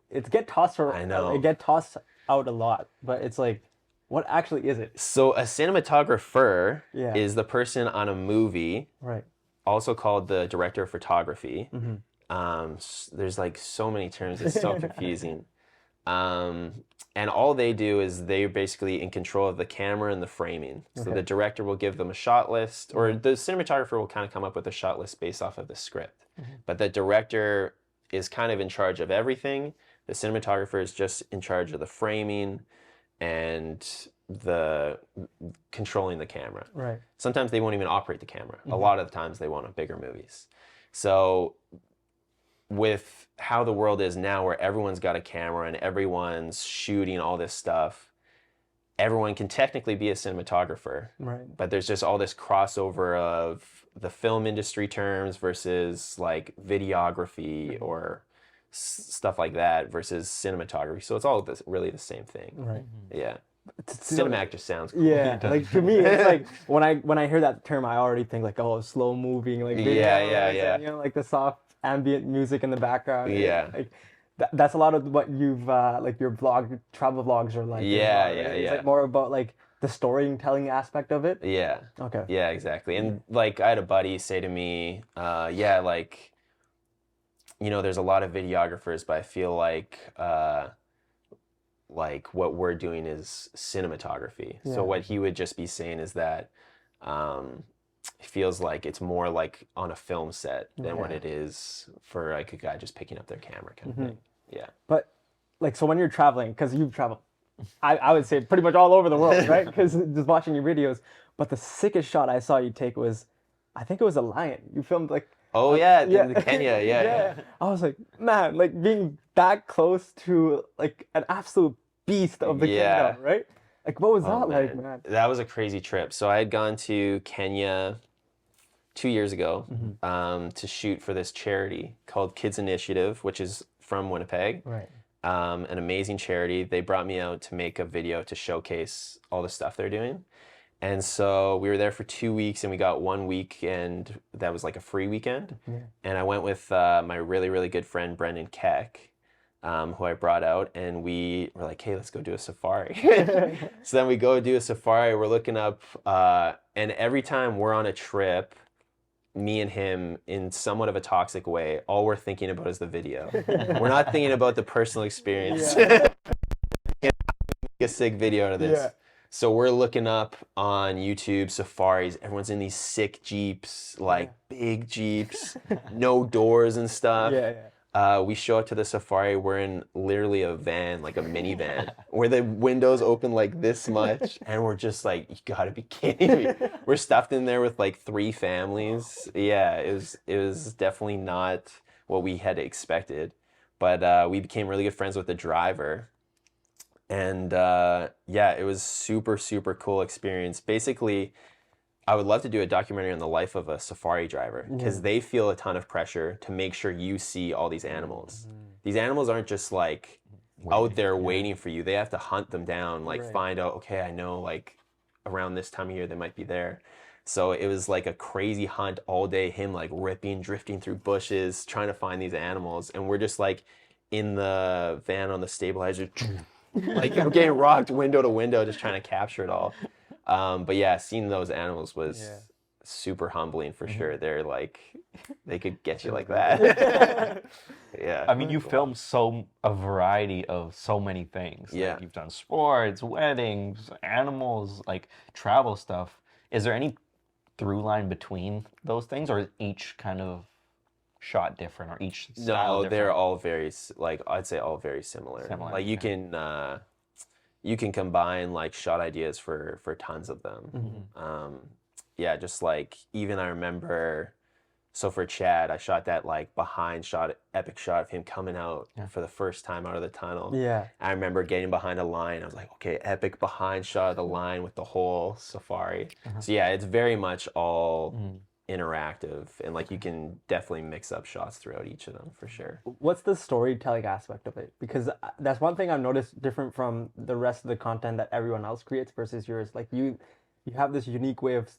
it get tossed out a lot, but it's like, what actually is it? So a cinematographer is the person on a movie, also called the director of photography. There's like so many terms, it's so confusing. And all they do is they're basically in control of the camera and the framing. So the director will give them a shot list, or the cinematographer will kind of come up with a shot list based off of the script. But the director is kind of in charge of everything. The cinematographer is just in charge of the framing and the controlling the camera. Sometimes they won't even operate the camera. A lot of the times they won't on bigger movies. So with how the world is now, where everyone's got a camera and everyone's shooting all this stuff, everyone can technically be a cinematographer. But there's just all this crossover of the film industry terms versus like videography or stuff like that versus cinematography. So it's all really the same thing. Yeah. Cinematic just sounds cool. Yeah, like to me, it's like when I hear that term, I already think like, oh, slow moving, like video, and, like the soft ambient music in the background. Like that's a lot of what you've like your travel vlogs are like. It's like more about like the storytelling aspect of it. Yeah, exactly. And like I had a buddy say to me, like, there's a lot of videographers, but I feel like what we're doing is cinematography. So what he would just be saying is that feels like it's more like on a film set than what it is for like a guy just picking up their camera kind of thing. Yeah. But like, so when you're traveling, because you've traveled, I would say pretty much all over the world, right? Because just watching your videos. But the sickest shot I saw you take was, I think it was a lion. You filmed like. Oh yeah, in Kenya, yeah. I was like, man, like being that close to like an absolute beast of the kingdom, right? Like, what was that like, man? That was a crazy trip. So I had gone to Kenya 2 years ago to shoot for this charity called Kids Initiative, which is from Winnipeg. Right. An amazing charity. They brought me out to make a video to showcase all the stuff they're doing. And so we were there for 2 weeks, and we got 1 weekend that was like a free weekend. Yeah. And I went with my really, really good friend, Brendan Keck, who I brought out, and we were like, hey, let's go do a safari. So then we go do a safari, we're looking up, and every time we're on a trip, me and him, in somewhat of a toxic way, all we're thinking about is the video. We're not thinking about the personal experience. Make a sick video out of this. Yeah. So we're looking up on YouTube safaris. Everyone's in these sick Jeeps, like big Jeeps, no doors and stuff. We show up to the safari. We're in literally a van, like a minivan, where the windows open like this much. And we're just like, you gotta be kidding me. We're stuffed in there with like 3 families. Yeah, it was definitely not what we had expected. But we became really good friends with the driver. And it was super, super cool experience. Basically, I would love to do a documentary on the life of a safari driver, because they feel a ton of pressure to make sure you see all these animals. These animals aren't just like out there waiting for you. They have to hunt them down, like find out, okay, I know like around this time of year they might be there. So it was like a crazy hunt all day, him like drifting through bushes, trying to find these animals. And we're just like in the van on the stabilizer, like I'm getting rocked window to window, just trying to capture it all. But yeah, seeing those animals was super humbling for sure. They're like, they could get you like that. Yeah. I mean, you filmed a variety of so many things. Yeah. Like you've done sports, weddings, animals, like travel stuff. Is there any through line between those things, or is each kind of shot different, or each style different? They're all very, like, I'd say all very similar. Like you can combine like shot ideas for tons of them. Just like, even I remember, so for Chad, I shot that like epic shot of him coming out for the first time out of the tunnel. Yeah. I remember getting behind a line. I was like, okay, epic behind shot of the line with the whole safari. So yeah, it's very much all interactive, and like you can definitely mix up shots throughout each of them for sure. What's the storytelling aspect of it? Because that's one thing I've noticed different from the rest of the content that everyone else creates versus yours. Like you have this unique way of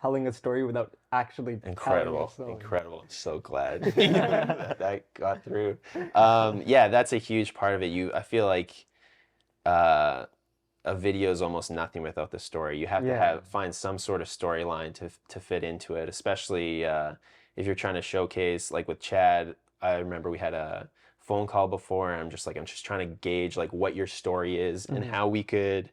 telling a story without actually incredible. I'm so glad that got through. That's a huge part of it. I feel like a video is almost nothing without the story. You have to find some sort of storyline to fit into it, especially if you're trying to showcase, like with Chad. I remember we had a phone call before, and I'm just trying to gauge like what your story is and how we could.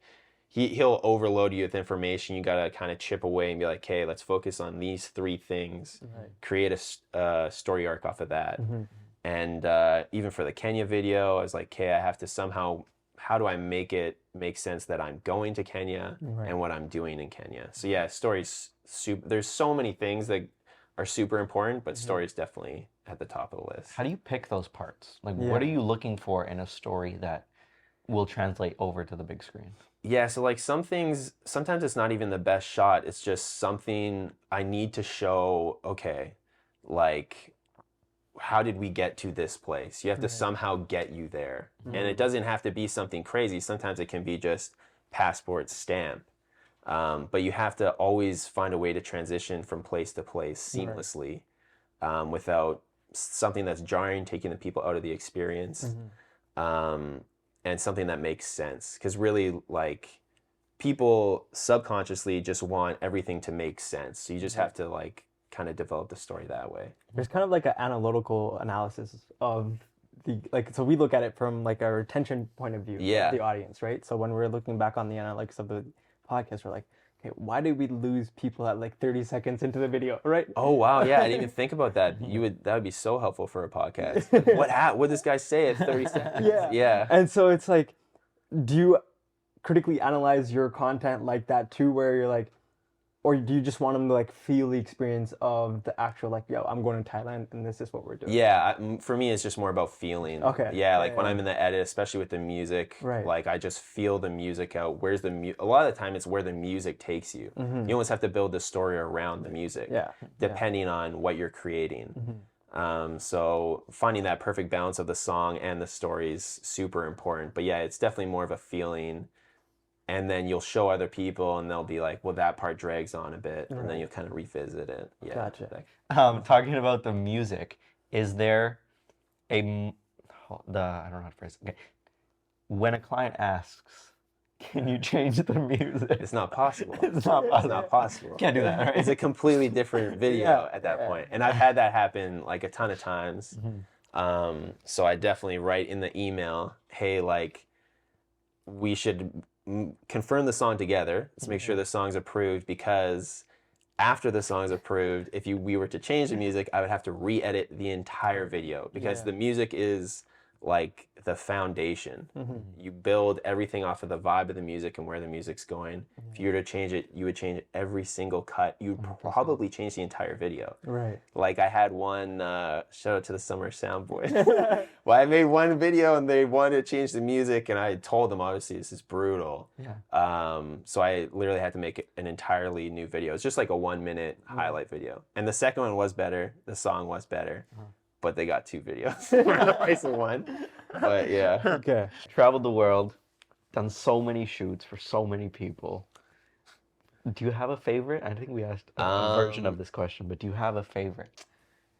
He'll overload you with information. You gotta kind of chip away and be like, hey, let's focus on these 3 things. Create a story arc off of that. And even for the Kenya video, I was like, okay, I have to somehow. How do I make it make sense that I'm going to Kenya and what I'm doing in Kenya? So yeah, stories super. There's so many things that are super important, but story is definitely at the top of the list. How do you pick those parts? Like, what are you looking for in a story that will translate over to the big screen? Yeah, so like some things, sometimes it's not even the best shot. It's just something I need to show, okay, like, how did we get to this place? You have to somehow get you there. And it doesn't have to be something crazy. Sometimes it can be just passport stamp. But you have to always find a way to transition from place to place seamlessly without something that's jarring, taking the people out of the experience. And something that makes sense. Because really, like, people subconsciously just want everything to make sense. So you just have to, like, kind of develop the story that way. There's kind of like an analytical analysis of so we look at it from like a retention point of view of the audience, right? So when we're looking back on the analytics of the podcast, we're like, okay, why did we lose people at like 30 seconds into the video, right? Oh wow, yeah, I didn't even think about that. That would be so helpful for a podcast. What did this guy say at 30 seconds? Yeah. And so it's like, do you critically analyze your content like that too, where you're like, or do you just want them to like feel the experience of the actual, like, yo, I'm going to Thailand and this is what we're doing? Yeah, for me, it's just more about feeling. Okay. Yeah, like when I'm in the edit, especially with the music, right. like I just feel the music out. Where's the a lot of the time it's where the music takes you. You almost have to build the story around the music, depending on what you're creating. So finding that perfect balance of the song and the story is super important. But yeah, it's definitely more of a feeling. And then you'll show other people and they'll be like, well, that part drags on a bit. And then you'll kind of revisit it. Yeah. Gotcha. Talking about the music, is there I don't know how to phrase it. Okay. When a client asks, can you change the music? It's not possible. It's not possible. It's not possible. Can't do that, right? It's a completely different video at that point. And I've had that happen like a ton of times. So I definitely write in the email, hey, like, we should confirm the song together. Let's make sure the song's approved, because after the song's approved, if we were to change the music, I would have to re-edit the entire video, because the music is like the foundation. You build everything off of the vibe of the music and where the music's going. If you were to change it, you would change every single cut. You'd probably change the entire video. Right. Like I had one, shout out to the Summer Sound Boys. Well, I made one video and they wanted to change the music, and I told them, obviously, this is brutal. So I literally had to make an entirely new video. It's just like a 1 minute highlight video. And the second one was better. The song was better. But they got 2 videos for the price of 1. But yeah. Okay. Traveled the world, done so many shoots for so many people. Do you have a favorite? I think we asked a version of this question, but do you have a favorite?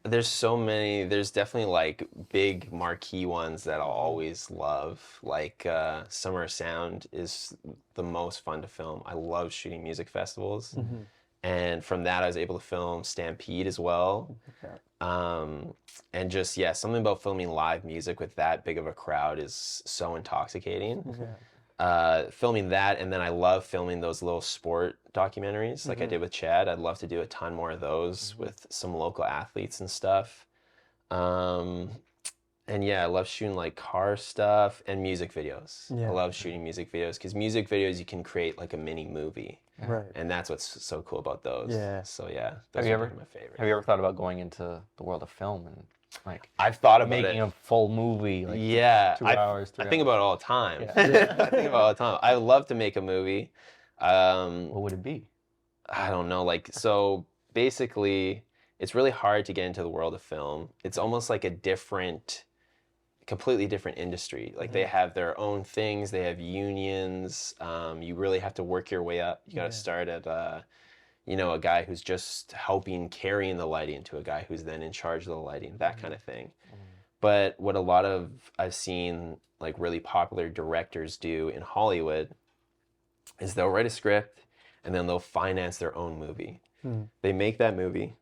There's so many. There's definitely like big marquee ones that I'll always love. Like Summer Sound is the most fun to film. I love shooting music festivals. And from that, I was able to film Stampede as well. And just, something about filming live music with that big of a crowd is so intoxicating. Filming that, and then I love filming those little sport documentaries like I did with Chad. I'd love to do a ton more of those with some local athletes and stuff. And I love shooting like car stuff and music videos. I love shooting music videos, because music videos you can create like a mini movie. Right. And that's what's so cool about those. So those are my favorite. Have you ever thought about going into the world of film and like I've thought about making a full movie? Like 2 hours, 3 I think about it all the time. I think about it all the time. I love to make a movie. What would it be? I don't know. Like, so basically, it's really hard to get into the world of film. It's almost like a completely different industry. Like they have their own things. They have unions. You really have to work your way up. You got to start at, a guy who's just helping carrying the lighting to a guy who's then in charge of the lighting, that kind of thing. But what a lot of I've seen like really popular directors do in Hollywood is they'll write a script and then they'll finance their own movie. They make that movie.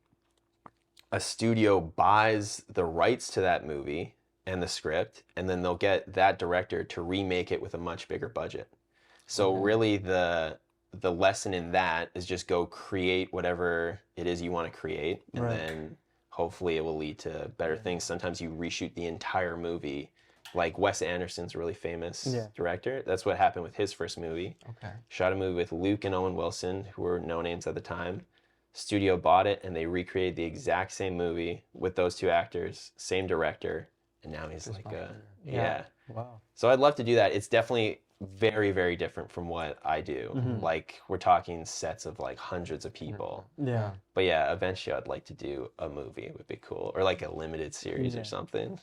A studio buys the rights to that movie and the script, and then they'll get that director to remake it with a much bigger budget. So really the lesson in that is just go create whatever it is you want to create, and then hopefully it will lead to better things. Sometimes you reshoot the entire movie. Like Wes Anderson's a really famous director. That's what happened with his first movie. Shot a movie with Luke and Owen Wilson, who were no names at the time. Studio bought it and they recreated the exact same movie with those 2 actors, same director. And now he's like, Wow. So I'd love to do that. It's definitely very, very different from what I do. Like we're talking sets of like hundreds of people. But eventually I'd like to do a movie. It would be cool. Or like a limited series or something.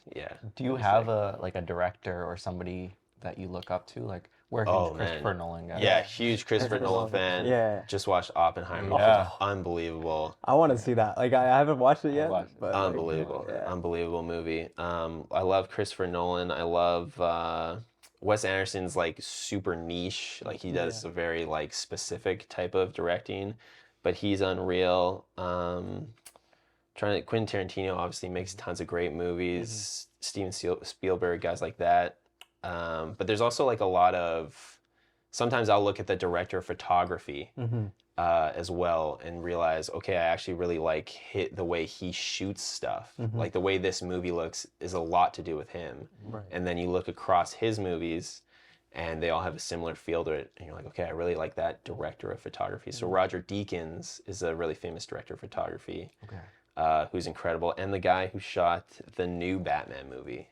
Do you have a director or somebody that you look up to? Like we're a huge Christopher Nolan guy. Huge Christopher Nolan fan. Just watched Oppenheimer. Unbelievable. I want to see that. Like I haven't watched it yet. But unbelievable. Unbelievable movie. I love Christopher Nolan. I love Wes Anderson's like super niche. Like he does a very like specific type of directing, but he's unreal. Quentin Tarantino obviously makes tons of great movies. Steven Spielberg, guys like that. But there's also like a lot of sometimes I'll look at the director of photography as well and realize, okay, I actually really like the way he shoots stuff. Like the way this movie looks is a lot to do with him. Right. And then you look across his movies and they all have a similar feel to it. And you're like, okay, I really like that director of photography. So Roger Deakins is a really famous director of photography. Who's incredible. And the guy who shot the new Batman movie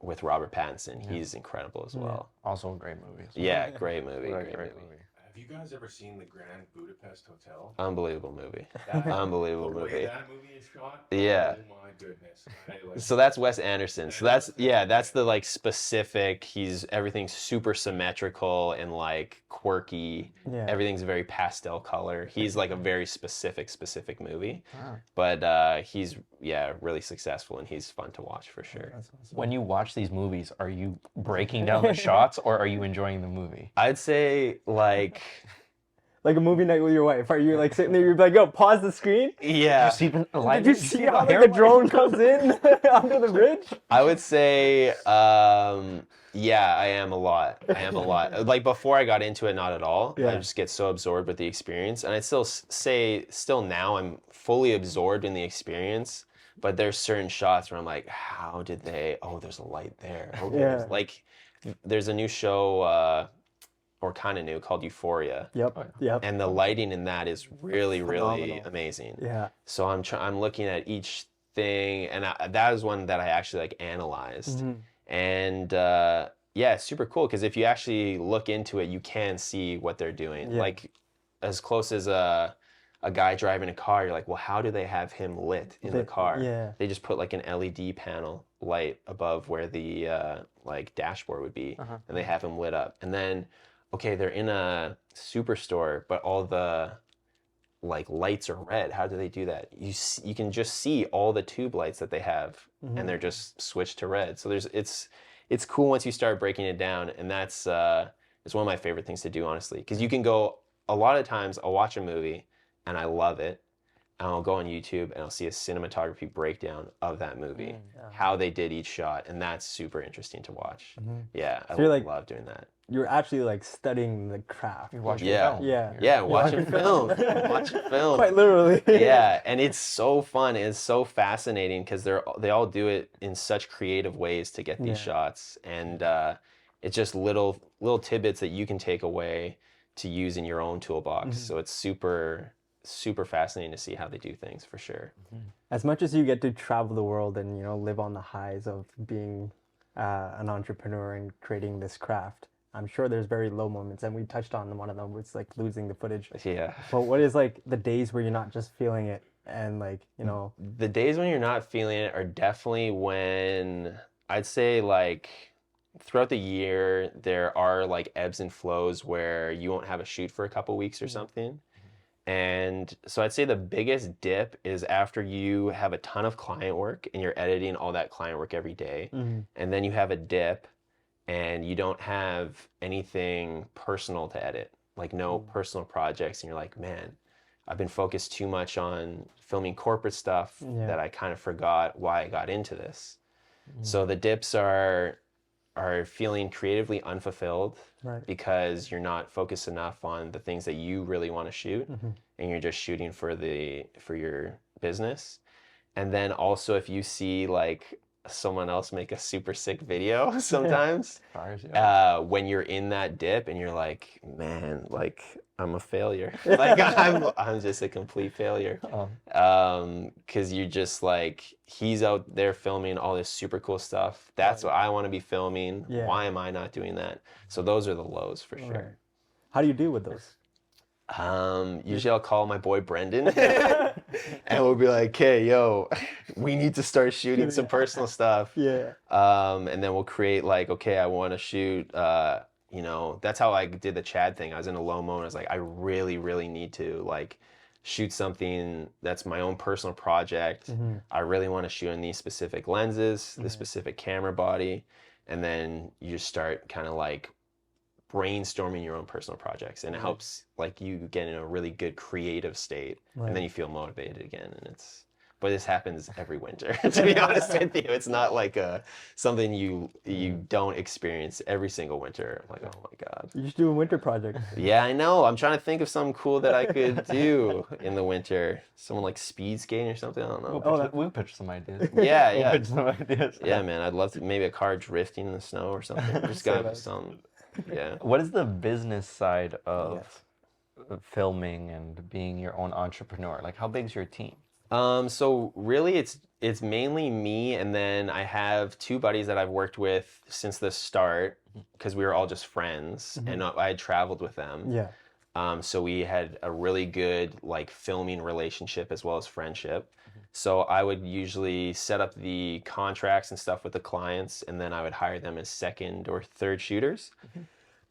with Robert Pattinson, he's incredible as well. Also a great movie. Yeah, great movie. Great movie. Have you guys ever seen the Grand Budapest Hotel? Unbelievable movie. Unbelievable the movie. way that movie is shot? Yeah. Oh my goodness. So that's Wes Anderson. So that's the like specific, everything's super symmetrical and like quirky. Yeah. Everything's very pastel color. He's like a very specific movie. But he's really successful and he's fun to watch for sure. Awesome. When you watch these movies, are you breaking down the shots or are you enjoying the movie? I'd say like a movie night with your wife. Are you like sitting there? You're like, yo, pause the screen. Yeah. Did you see how like a drone comes in under the bridge? I would say, yeah, I am a lot. Like before I got into it, not at all. Yeah. I just get so absorbed with the experience, and I still now I'm fully absorbed in the experience. But there's certain shots where I'm like, how did they? Oh, there's a light there. Okay, like there's a new show. Or kind of new, called Euphoria. Yep. And the lighting in that is really, really amazing. Yeah. So I'm looking at each thing, and that is one that I actually like analyzed. And it's super cool because if you actually look into it, you can see what they're doing. Yeah. Like as close as a guy driving a car, you're like, well, how do they have him lit in the car? Yeah. They just put like an LED panel light above where the like dashboard would be, and they have him lit up. And then okay, they're in a superstore, but all the like lights are red. How do they do that? You can just see all the tube lights that they have, and they're just switched to red. So it's cool once you start breaking it down, and that's it's one of my favorite things to do, honestly, because you can go. A lot of times, I'll watch a movie and I love it, and I'll go on YouTube and I'll see a cinematography breakdown of that movie, how they did each shot, and that's super interesting to watch. Yeah, I love doing that. You're actually like studying the craft. You're watching film. Yeah, watching film. Watching film. Quite literally. Yeah, and it's so fun. It's so fascinating because they all do it in such creative ways to get these shots, and it's just little tidbits that you can take away to use in your own toolbox. So it's super fascinating to see how they do things for sure. As much as you get to travel the world and live on the highs of being an entrepreneur and creating this craft, I'm sure there's very low moments, and we touched on one of them. It's like losing the footage. Yeah. But what is like the days where you're not just feeling it, and like the days when you're not feeling it are definitely when I'd say like throughout the year there are like ebbs and flows where you won't have a shoot for a couple weeks or something. And so I'd say the biggest dip is after you have a ton of client work and you're editing all that client work every day, and then you have a dip and you don't have anything personal to edit, like no personal projects, and you're like, man, I've been focused too much on filming corporate stuff that I kind of forgot why I got into this. So the dips are feeling creatively unfulfilled because you're not focused enough on the things that you really want to shoot, and you're just shooting for your business. And then also if you see like someone else make a super sick video sometimes when you're in that dip and you're like, man, like I'm a failure. Like I'm just a complete failure. Cause you're just like, he's out there filming all this super cool stuff. That's what I want to be filming. Why am I not doing that? So those are the lows for sure. How do you deal with those? Usually I'll call my boy Brendan and we'll be like, hey, yo, we need to start shooting some personal stuff. And then we'll create like, okay, I want to shoot, that's how I did the Chad thing. I was in a low mo and I was like, I really, really need to like shoot something that's my own personal project. I really want to shoot in these specific lenses, this specific camera body. And then you just start kind of like brainstorming your own personal projects, and it helps like you get in a really good creative state, and then you feel motivated again, and it's but this happens every winter. To be honest with you, it's not like something you don't experience every single winter. I'm like, oh my god. You should do a winter project. Yeah, I know. I'm trying to think of something cool that I could do in the winter. Someone like speed skating or something. I don't know. We'll pitch some ideas. Yeah, We'll yeah. pitch some ideas. Yeah, man. I'd love to. Maybe a car drifting in the snow or something. Just gotta some. Yeah. What is the business side of filming and being your own entrepreneur? Like, how big's your team? So really it's mainly me, and then I have two buddies that I've worked with since the start because we were all just friends and I had traveled with them. Yeah. So we had a really good like filming relationship as well as friendship. So I would usually set up the contracts and stuff with the clients, and then I would hire them as second or third shooters.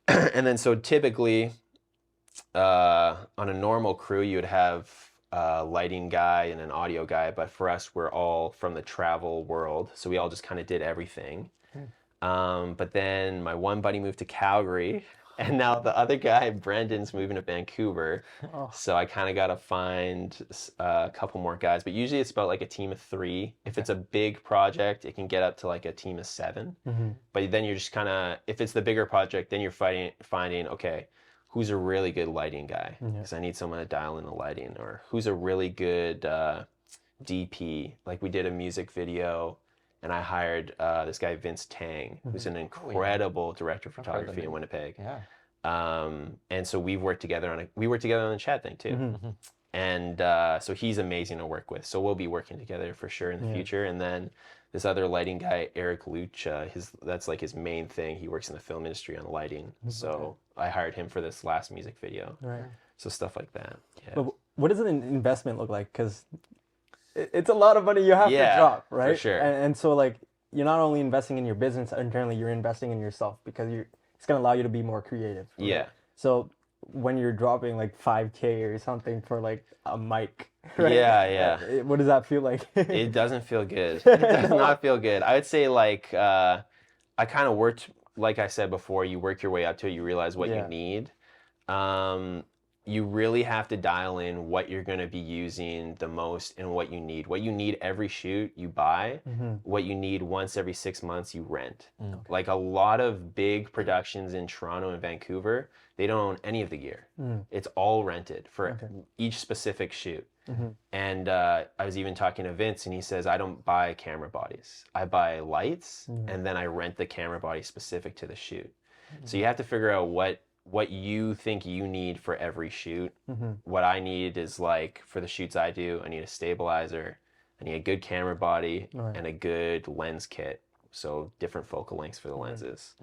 And then so typically on a normal crew you would have a lighting guy and an audio guy, but for us we're all from the travel world, so we all just kind of did everything. But then my one buddy moved to Calgary, and now the other guy, Brendan's, moving to Vancouver. So I kind of got to find a couple more guys, but usually it's about like a team of 3. If it's a big project, it can get up to like a team of 7. But then you're just kind of, if it's the bigger project, then you're finding, okay, who's a really good lighting guy? Because I need someone to dial in the lighting. Or who's a really good DP? Like we did a music video, and I hired this guy, Vince Tang, who's an incredible director of photography in Winnipeg. Yeah. And so we worked together on the chat thing too. And so he's amazing to work with. So we'll be working together for sure in the future. And then this other lighting guy, Eric Lucha, that's like his main thing. He works in the film industry on lighting. So I hired him for this last music video. Right. So stuff like that. Yeah. But what does an investment look like? Because it's a lot of money you have to drop, right? For sure. And so like you're not only investing in your business internally, you're investing in yourself because it's gonna allow you to be more creative. Right? Yeah. So when you're dropping like $5,000 or something for like a mic, right? Yeah. What does that feel like? It doesn't feel good. It does not feel good. I would say like I kind of worked, like I said before, you work your way up to it, you realize what you need. You really have to dial in what you're going to be using the most and what you need. What you need every shoot, you buy. What you need once every 6 months, you rent. Like a lot of big productions in Toronto and Vancouver, they don't own any of the gear. It's all rented for each specific shoot. And I was even talking to Vince, and he says, I don't buy camera bodies. I buy lights, and then I rent the camera body specific to the shoot. So you have to figure out what you think you need for every shoot. What I need is like, for the shoots I do, I need a stabilizer, I need a good camera body, and a good lens kit. So different focal lengths for the lenses.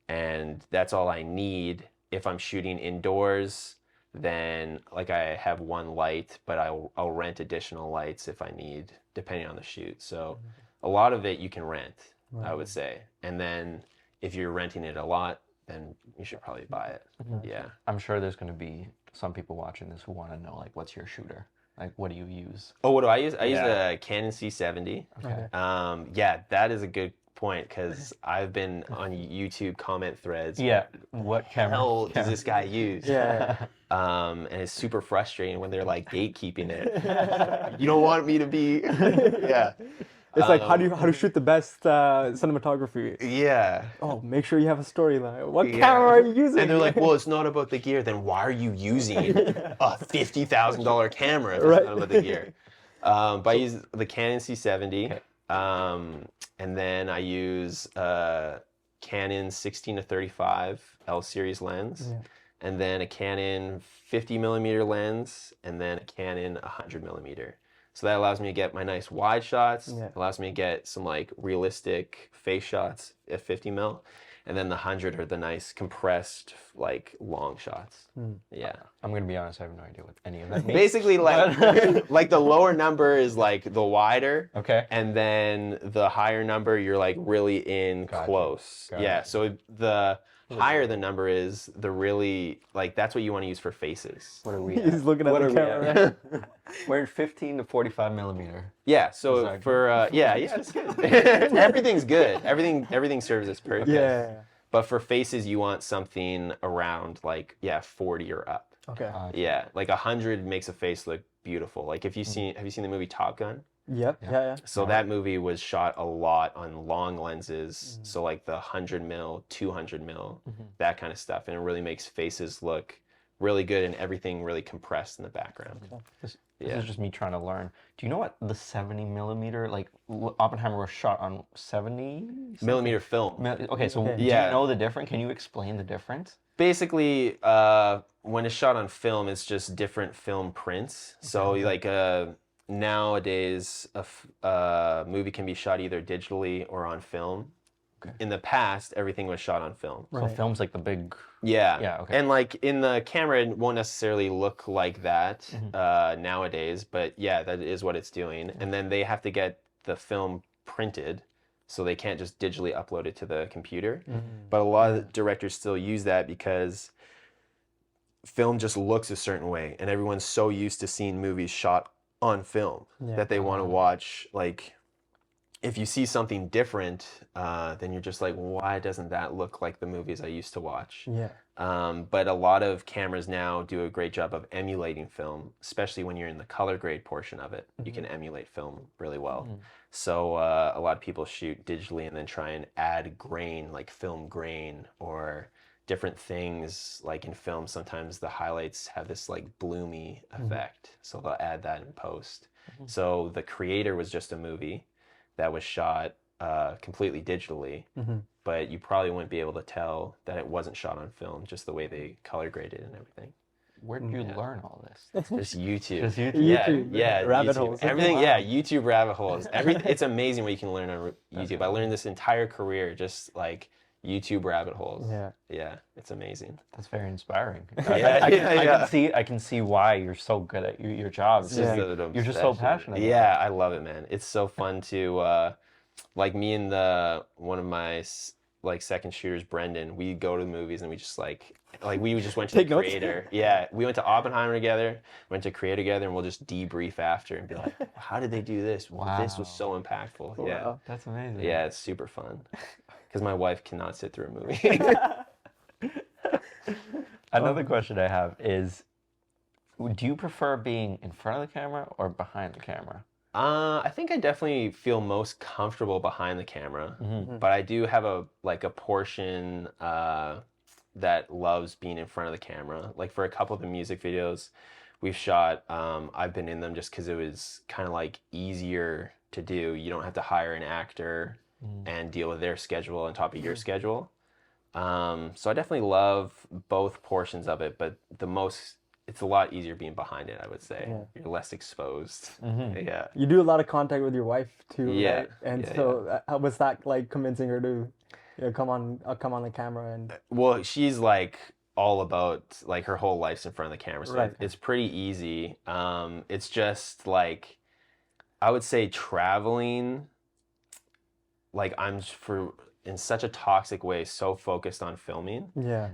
And that's all I need. If I'm shooting indoors, then like I have one light, but I'll rent additional lights if I need, depending on the shoot. So a lot of it you can rent, I would say. And then if you're renting it a lot, then you should probably buy it. Yeah. I'm sure there's going to be some people watching this who want to know, like, what's your shooter? Like, what do you use? Oh, what do I use? I use a Canon C70. Okay. Yeah, that is a good point, because I've been on YouTube comment threads. Yeah. What camera does this guy use? And it's super frustrating when they're like gatekeeping it. You don't want me to be. It's like how to shoot the best cinematography. Yeah. Oh, make sure you have a storyline. What camera are you using? And they're like, well, it's not about the gear. Then why are you using a $50,000 camera if it's not about the gear? But I use the Canon C70. And then I use a Canon 16-35 L series lens. And then a Canon 50mm lens. And then a Canon 100mm. So that allows me to get my nice wide shots. It allows me to get some like realistic face shots at 50mm. And then the 100 are the nice compressed like long shots. Yeah. I'm going to be honest, I have no idea what any of that means. Basically like like the lower number is like the wider. Okay. And then the higher number, you're like really in close. Yeah. So the higher the number is, the really, like, that's what you want to use for faces. What are we He's looking at the camera. We're in 15 to 45mm. Yeah, so for, it's good. Everything's good. Everything serves its purpose. Yeah. But for faces, you want something around, like, 40 or up. Okay. Yeah, like 100 makes a face look beautiful. Like, have you seen the movie Top Gun? Yep. Yeah. So that movie was shot a lot on long lenses, so like the 100 mil, 200 mil, that kind of stuff, and it really makes faces look really good and everything really compressed in the background. This is just me trying to learn. Do you know what the 70 millimeter, like Oppenheimer was shot on 70 millimeter film? Okay, so do you know the difference? Can you explain the difference? Basically, when it's shot on film, it's just different film prints. So like nowadays, a movie can be shot either digitally or on film. In the past, everything was shot on film. So film's like the big... Yeah. And like in the camera, it won't necessarily look like that nowadays, but yeah, that is what it's doing. And then they have to get the film printed, so they can't just digitally upload it to the computer. But a lot of directors still use that because film just looks a certain way, and everyone's so used to seeing movies shot on film that they want to watch, like, if you see something different, then you're just like, why doesn't that look like the movies I used to watch? But a lot of cameras now do a great job of emulating film, especially when you're in the color grade portion of it. You can emulate film really well. So a lot of people shoot digitally and then try and add grain, like film grain, or different things. Like in film, sometimes the highlights have this like bloomy effect. So they'll add that in post. So The Creator was just a movie that was shot completely digitally, but you probably wouldn't be able to tell that it wasn't shot on film, just the way they color graded and everything. Where did you learn all this? Just YouTube. Just YouTube. Yeah, rabbit YouTube. holes. Everything, YouTube rabbit holes. It's amazing what you can learn on YouTube. I learned this entire career just like YouTube rabbit holes. Yeah, it's amazing. That's very inspiring. I can see why you're so good at your job. You're just so passionate. Yeah, I love it, man. It's so fun to like me and one of my like second shooters, Brendan. We go to the movies and we just like we just went to the Creator. Yeah, we went to Oppenheimer together, went to Creator together, and we'll just debrief after and be like, how did they do this? Wow, this was so impactful. Yeah, that's amazing. Yeah, it's super fun. Because my wife cannot sit through a movie. Another question I have is, do you prefer being in front of the camera or behind the camera? I think I definitely feel most comfortable behind the camera, but I do have a portion that loves being in front of the camera. Like for a couple of the music videos we've shot, I've been in them just because it was kind of like easier to do. You don't have to hire an actor and deal with their schedule on top of your schedule. So I definitely love both portions of it, but it's a lot easier being behind it, I would say. You're less exposed. Yeah. You do a lot of contact with your wife too, right? And so how was that like convincing her to come on the camera? And well, she's like all about, like, her whole life's in front of the camera, so it's pretty easy. It's just like, I would say traveling, like in such a toxic way, so focused on filming.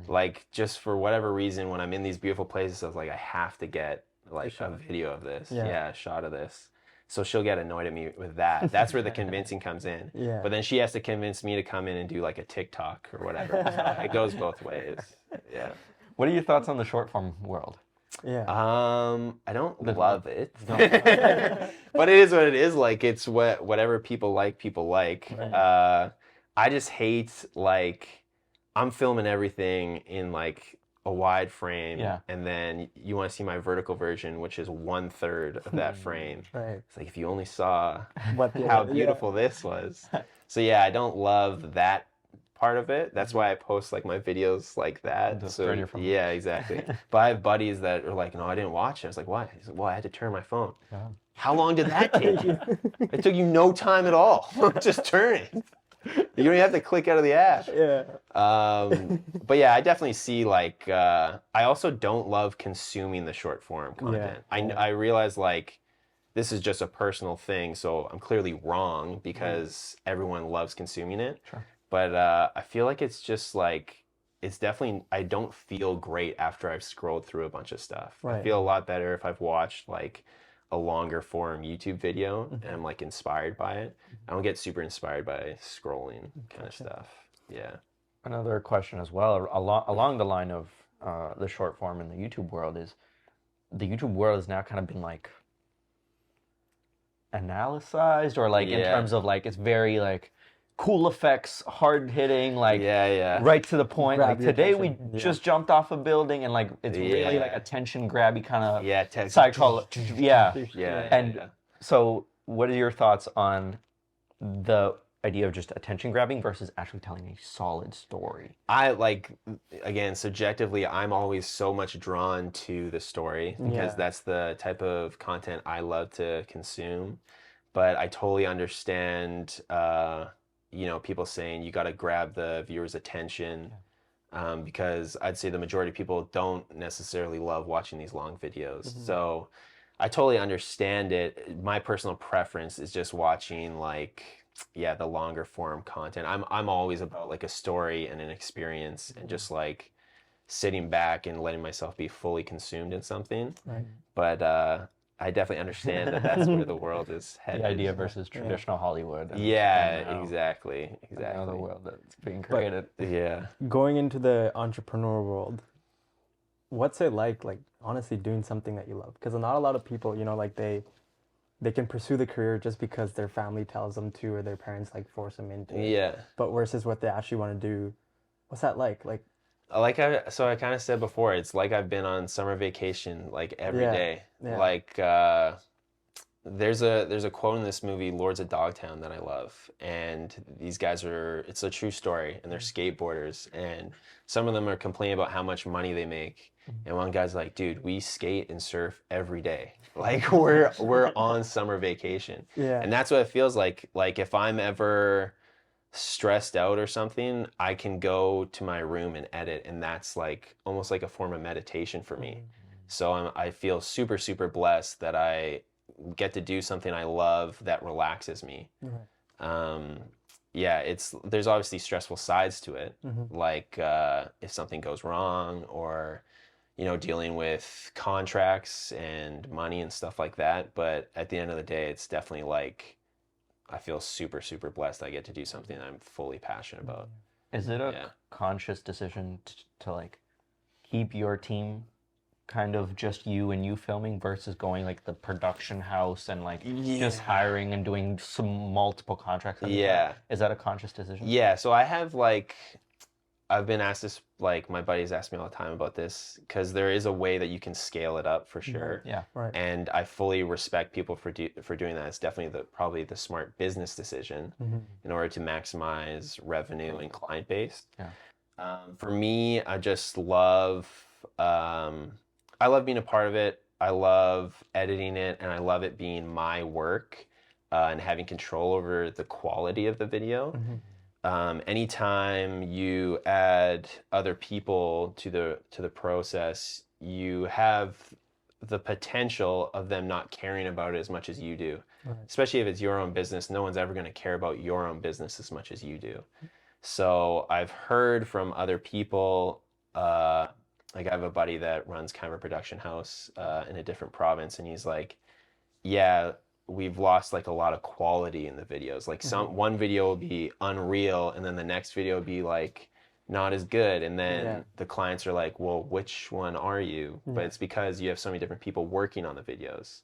Like, just for whatever reason, when I'm in these beautiful places, I was like, I have to get like a video of this. A shot of this. So she'll get annoyed at me with that. That's where the convincing comes in. But then she has to convince me to come in and do like a TikTok or whatever. So it goes both ways. Yeah. What are your thoughts on the short form world? I don't love it. But it is what it is. Like, it's whatever people like. I just hate, like, I'm filming everything in like a wide frame, and then you want to see my vertical version, which is 1/3 of that frame. It's like, if you only saw how beautiful this was. So yeah, I don't love that part of it. That's why I post like my videos like that. So yeah, exactly. But I have buddies that are like, no, I didn't watch it. I was like, why? He's like, well, I had to turn my phone. How long did that take you? It took you no time at all. Just turn it. You don't even have to click out of the app. But yeah, I definitely see, like, I also don't love consuming the short form content. I realize, like, this is just a personal thing, so I'm clearly wrong because everyone loves consuming it. But I feel like it's just like, it's definitely, I don't feel great after I've scrolled through a bunch of stuff. I feel a lot better if I've watched like a longer form YouTube video and I'm like inspired by it. I don't get super inspired by scrolling kind of stuff. Yeah. Another question as well, along the line of the short form in the YouTube world, is the YouTube world has now kind of been like analyzed, or like in terms of like it's very like cool effects, hard hitting, like right to the point. Grab like today attention. We just jumped off a building and like it's really like attention grabby kind of psychology. And so what are your thoughts on the idea of just attention grabbing versus actually telling a solid story? I like, again, subjectively, I'm always so much drawn to the story because that's the type of content I love to consume. But I totally understand, you know, people saying you got to grab the viewer's attention, because I'd say the majority of people don't necessarily love watching these long videos. So I totally understand it. My personal preference is just watching like, the longer form content. I'm always about like a story and an experience and just like sitting back and letting myself be fully consumed in something. Right. But I definitely understand that that's where the world is headed. The idea versus traditional Hollywood. Exactly. Another world that's being created. But, going into the entrepreneur world, what's it like honestly doing something that you love? Because not a lot of people, you know, like they can pursue the career just because their family tells them to or their parents like force them into it. Yeah. But versus what they actually want to do, what's that like? I kind of said before, it's like I've been on summer vacation like every day. Yeah. Like there's a quote in this movie, Lords of Dogtown, that I love. And these guys it's a true story, and they're skateboarders. And some of them are complaining about how much money they make. And one guy's like, dude, we skate and surf every day. Like we're on summer vacation. Yeah. And that's what it feels like. Like if I'm ever stressed out or something, I can go to my room and edit, and that's like almost like a form of meditation for me. So I feel super, super blessed that I get to do something I love that relaxes me. There's obviously stressful sides to it, like if something goes wrong, or you know, dealing with contracts and money and stuff like that. But at the end of the day, it's definitely like I feel super, super blessed I get to do something I'm fully passionate about. Is it a conscious decision to like keep your team kind of just you and you filming versus going like the production house and like just hiring and doing some multiple contracts? Is that a conscious decision? Yeah. So I have I've been asked this, like my buddies ask me all the time about this, because there is a way that you can scale it up for sure. Right. And I fully respect people for doing that. It's definitely probably the smart business decision in order to maximize revenue and client base. For me, I just love I love being a part of it. I love editing it, and I love it being my work and having control over the quality of the video. Anytime you add other people to the process, you have the potential of them not caring about it as much as you do. Especially if it's your own business, no one's ever going to care about your own business as much as you do. So I've heard from other people, like I have a buddy that runs kind of a production house in a different province, and he's like, we've lost like a lot of quality in the videos. Like one video will be unreal, and then the next video will be like not as good, and then the clients are like, well, which one are you? But it's because you have so many different people working on the videos.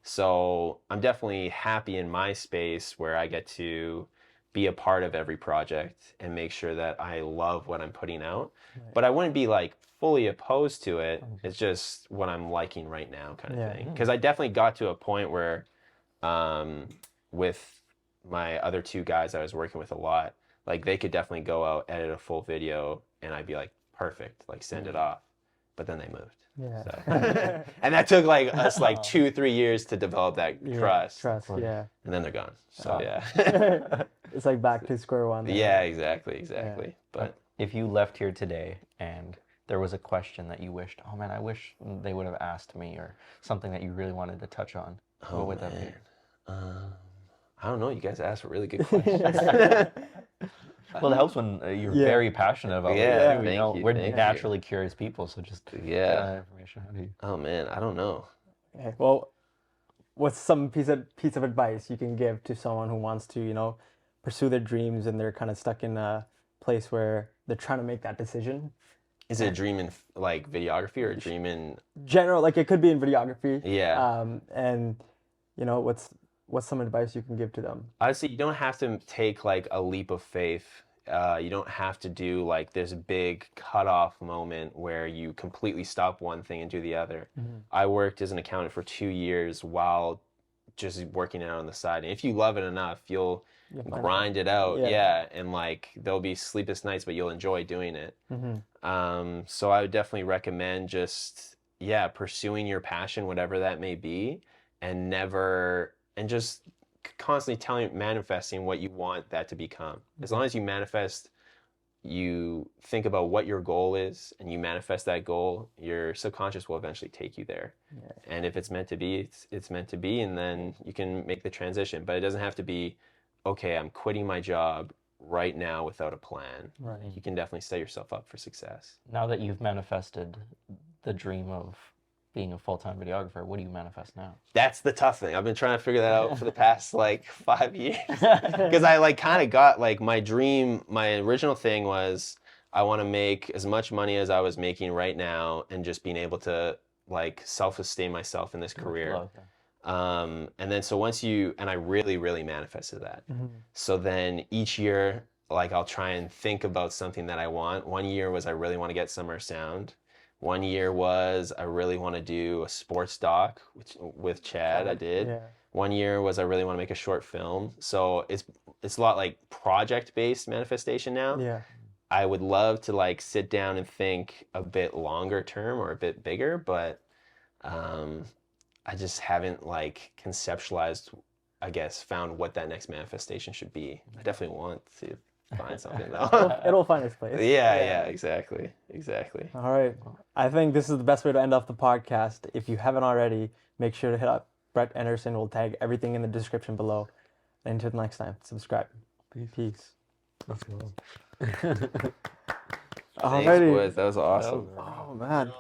So I'm definitely happy in my space where I get to be a part of every project and make sure that I love what I'm putting out. But I wouldn't be like fully opposed to it. It's just what I'm liking right now kind of thing. Because I definitely got to a point where with my other two guys I was working with a lot, like they could definitely go out, edit a full video, and I'd be like, perfect, like send it off. But then they moved. So. And that took like us like 2-3 years to develop that trust. And then they're gone. So it's like back to square one. Exactly. But if you left here today and there was a question that you wished, oh man, I wish they would have asked me, or something that you really wanted to touch on, what would that be? I don't know. You guys asked really good questions. Well, it helps when you're very passionate about what you do. We're naturally curious people, so just get that information. How do you... Oh man, I don't know. Okay. Well, what's some piece of advice you can give to someone who wants to, you know, pursue their dreams and they're kind of stuck in a place where they're trying to make that decision? Is it a dream in like videography, or a dream in general? Like it could be in videography. Yeah. And you know, what's some advice you can give to them? Honestly, you don't have to take like a leap of faith. You don't have to do like this big cutoff moment where you completely stop one thing and do the other. I worked as an accountant for 2 years while just working it out on the side. And if you love it enough, you'll grind it out. Yeah. And like there'll be sleepless nights, but you'll enjoy doing it. So I would definitely recommend just, pursuing your passion, whatever that may be, and just constantly manifesting what you want that to become. As long as you manifest, you think about what your goal is and you manifest that goal, your subconscious will eventually take you there. And if it's meant to be, it's meant to be, and then you can make the transition. But it doesn't have to be, okay, I'm quitting my job right now without a plan. You can definitely set yourself up for success. Now that you've manifested the dream of being a full-time videographer, what do you manifest now? That's the tough thing. I've been trying to figure that out for the past like 5 years. Because I like kind of got like my dream, my original thing was I want to make as much money as I was making right now and just being able to like self-sustain myself in this career. And then so and I really, really manifested that. So then each year, like I'll try and think about something that I want. One year was I really want to get summer sound. One year was I really want to do a sports doc with Chad. I did. One year was I really want to make a short film. So it's a lot like project-based manifestation now. I would love to like sit down and think a bit longer term or a bit bigger, but I just haven't like conceptualized, I guess, found what that next manifestation should be. I definitely want to find something though. It'll find its place. Yeah, exactly. All right. I think this is the best way to end off the podcast. If you haven't already, make sure to hit up Brett Anderson. We'll tag everything in the description below. And until next time, subscribe. Peace. Thanks, boys. That was awesome. Oh, man.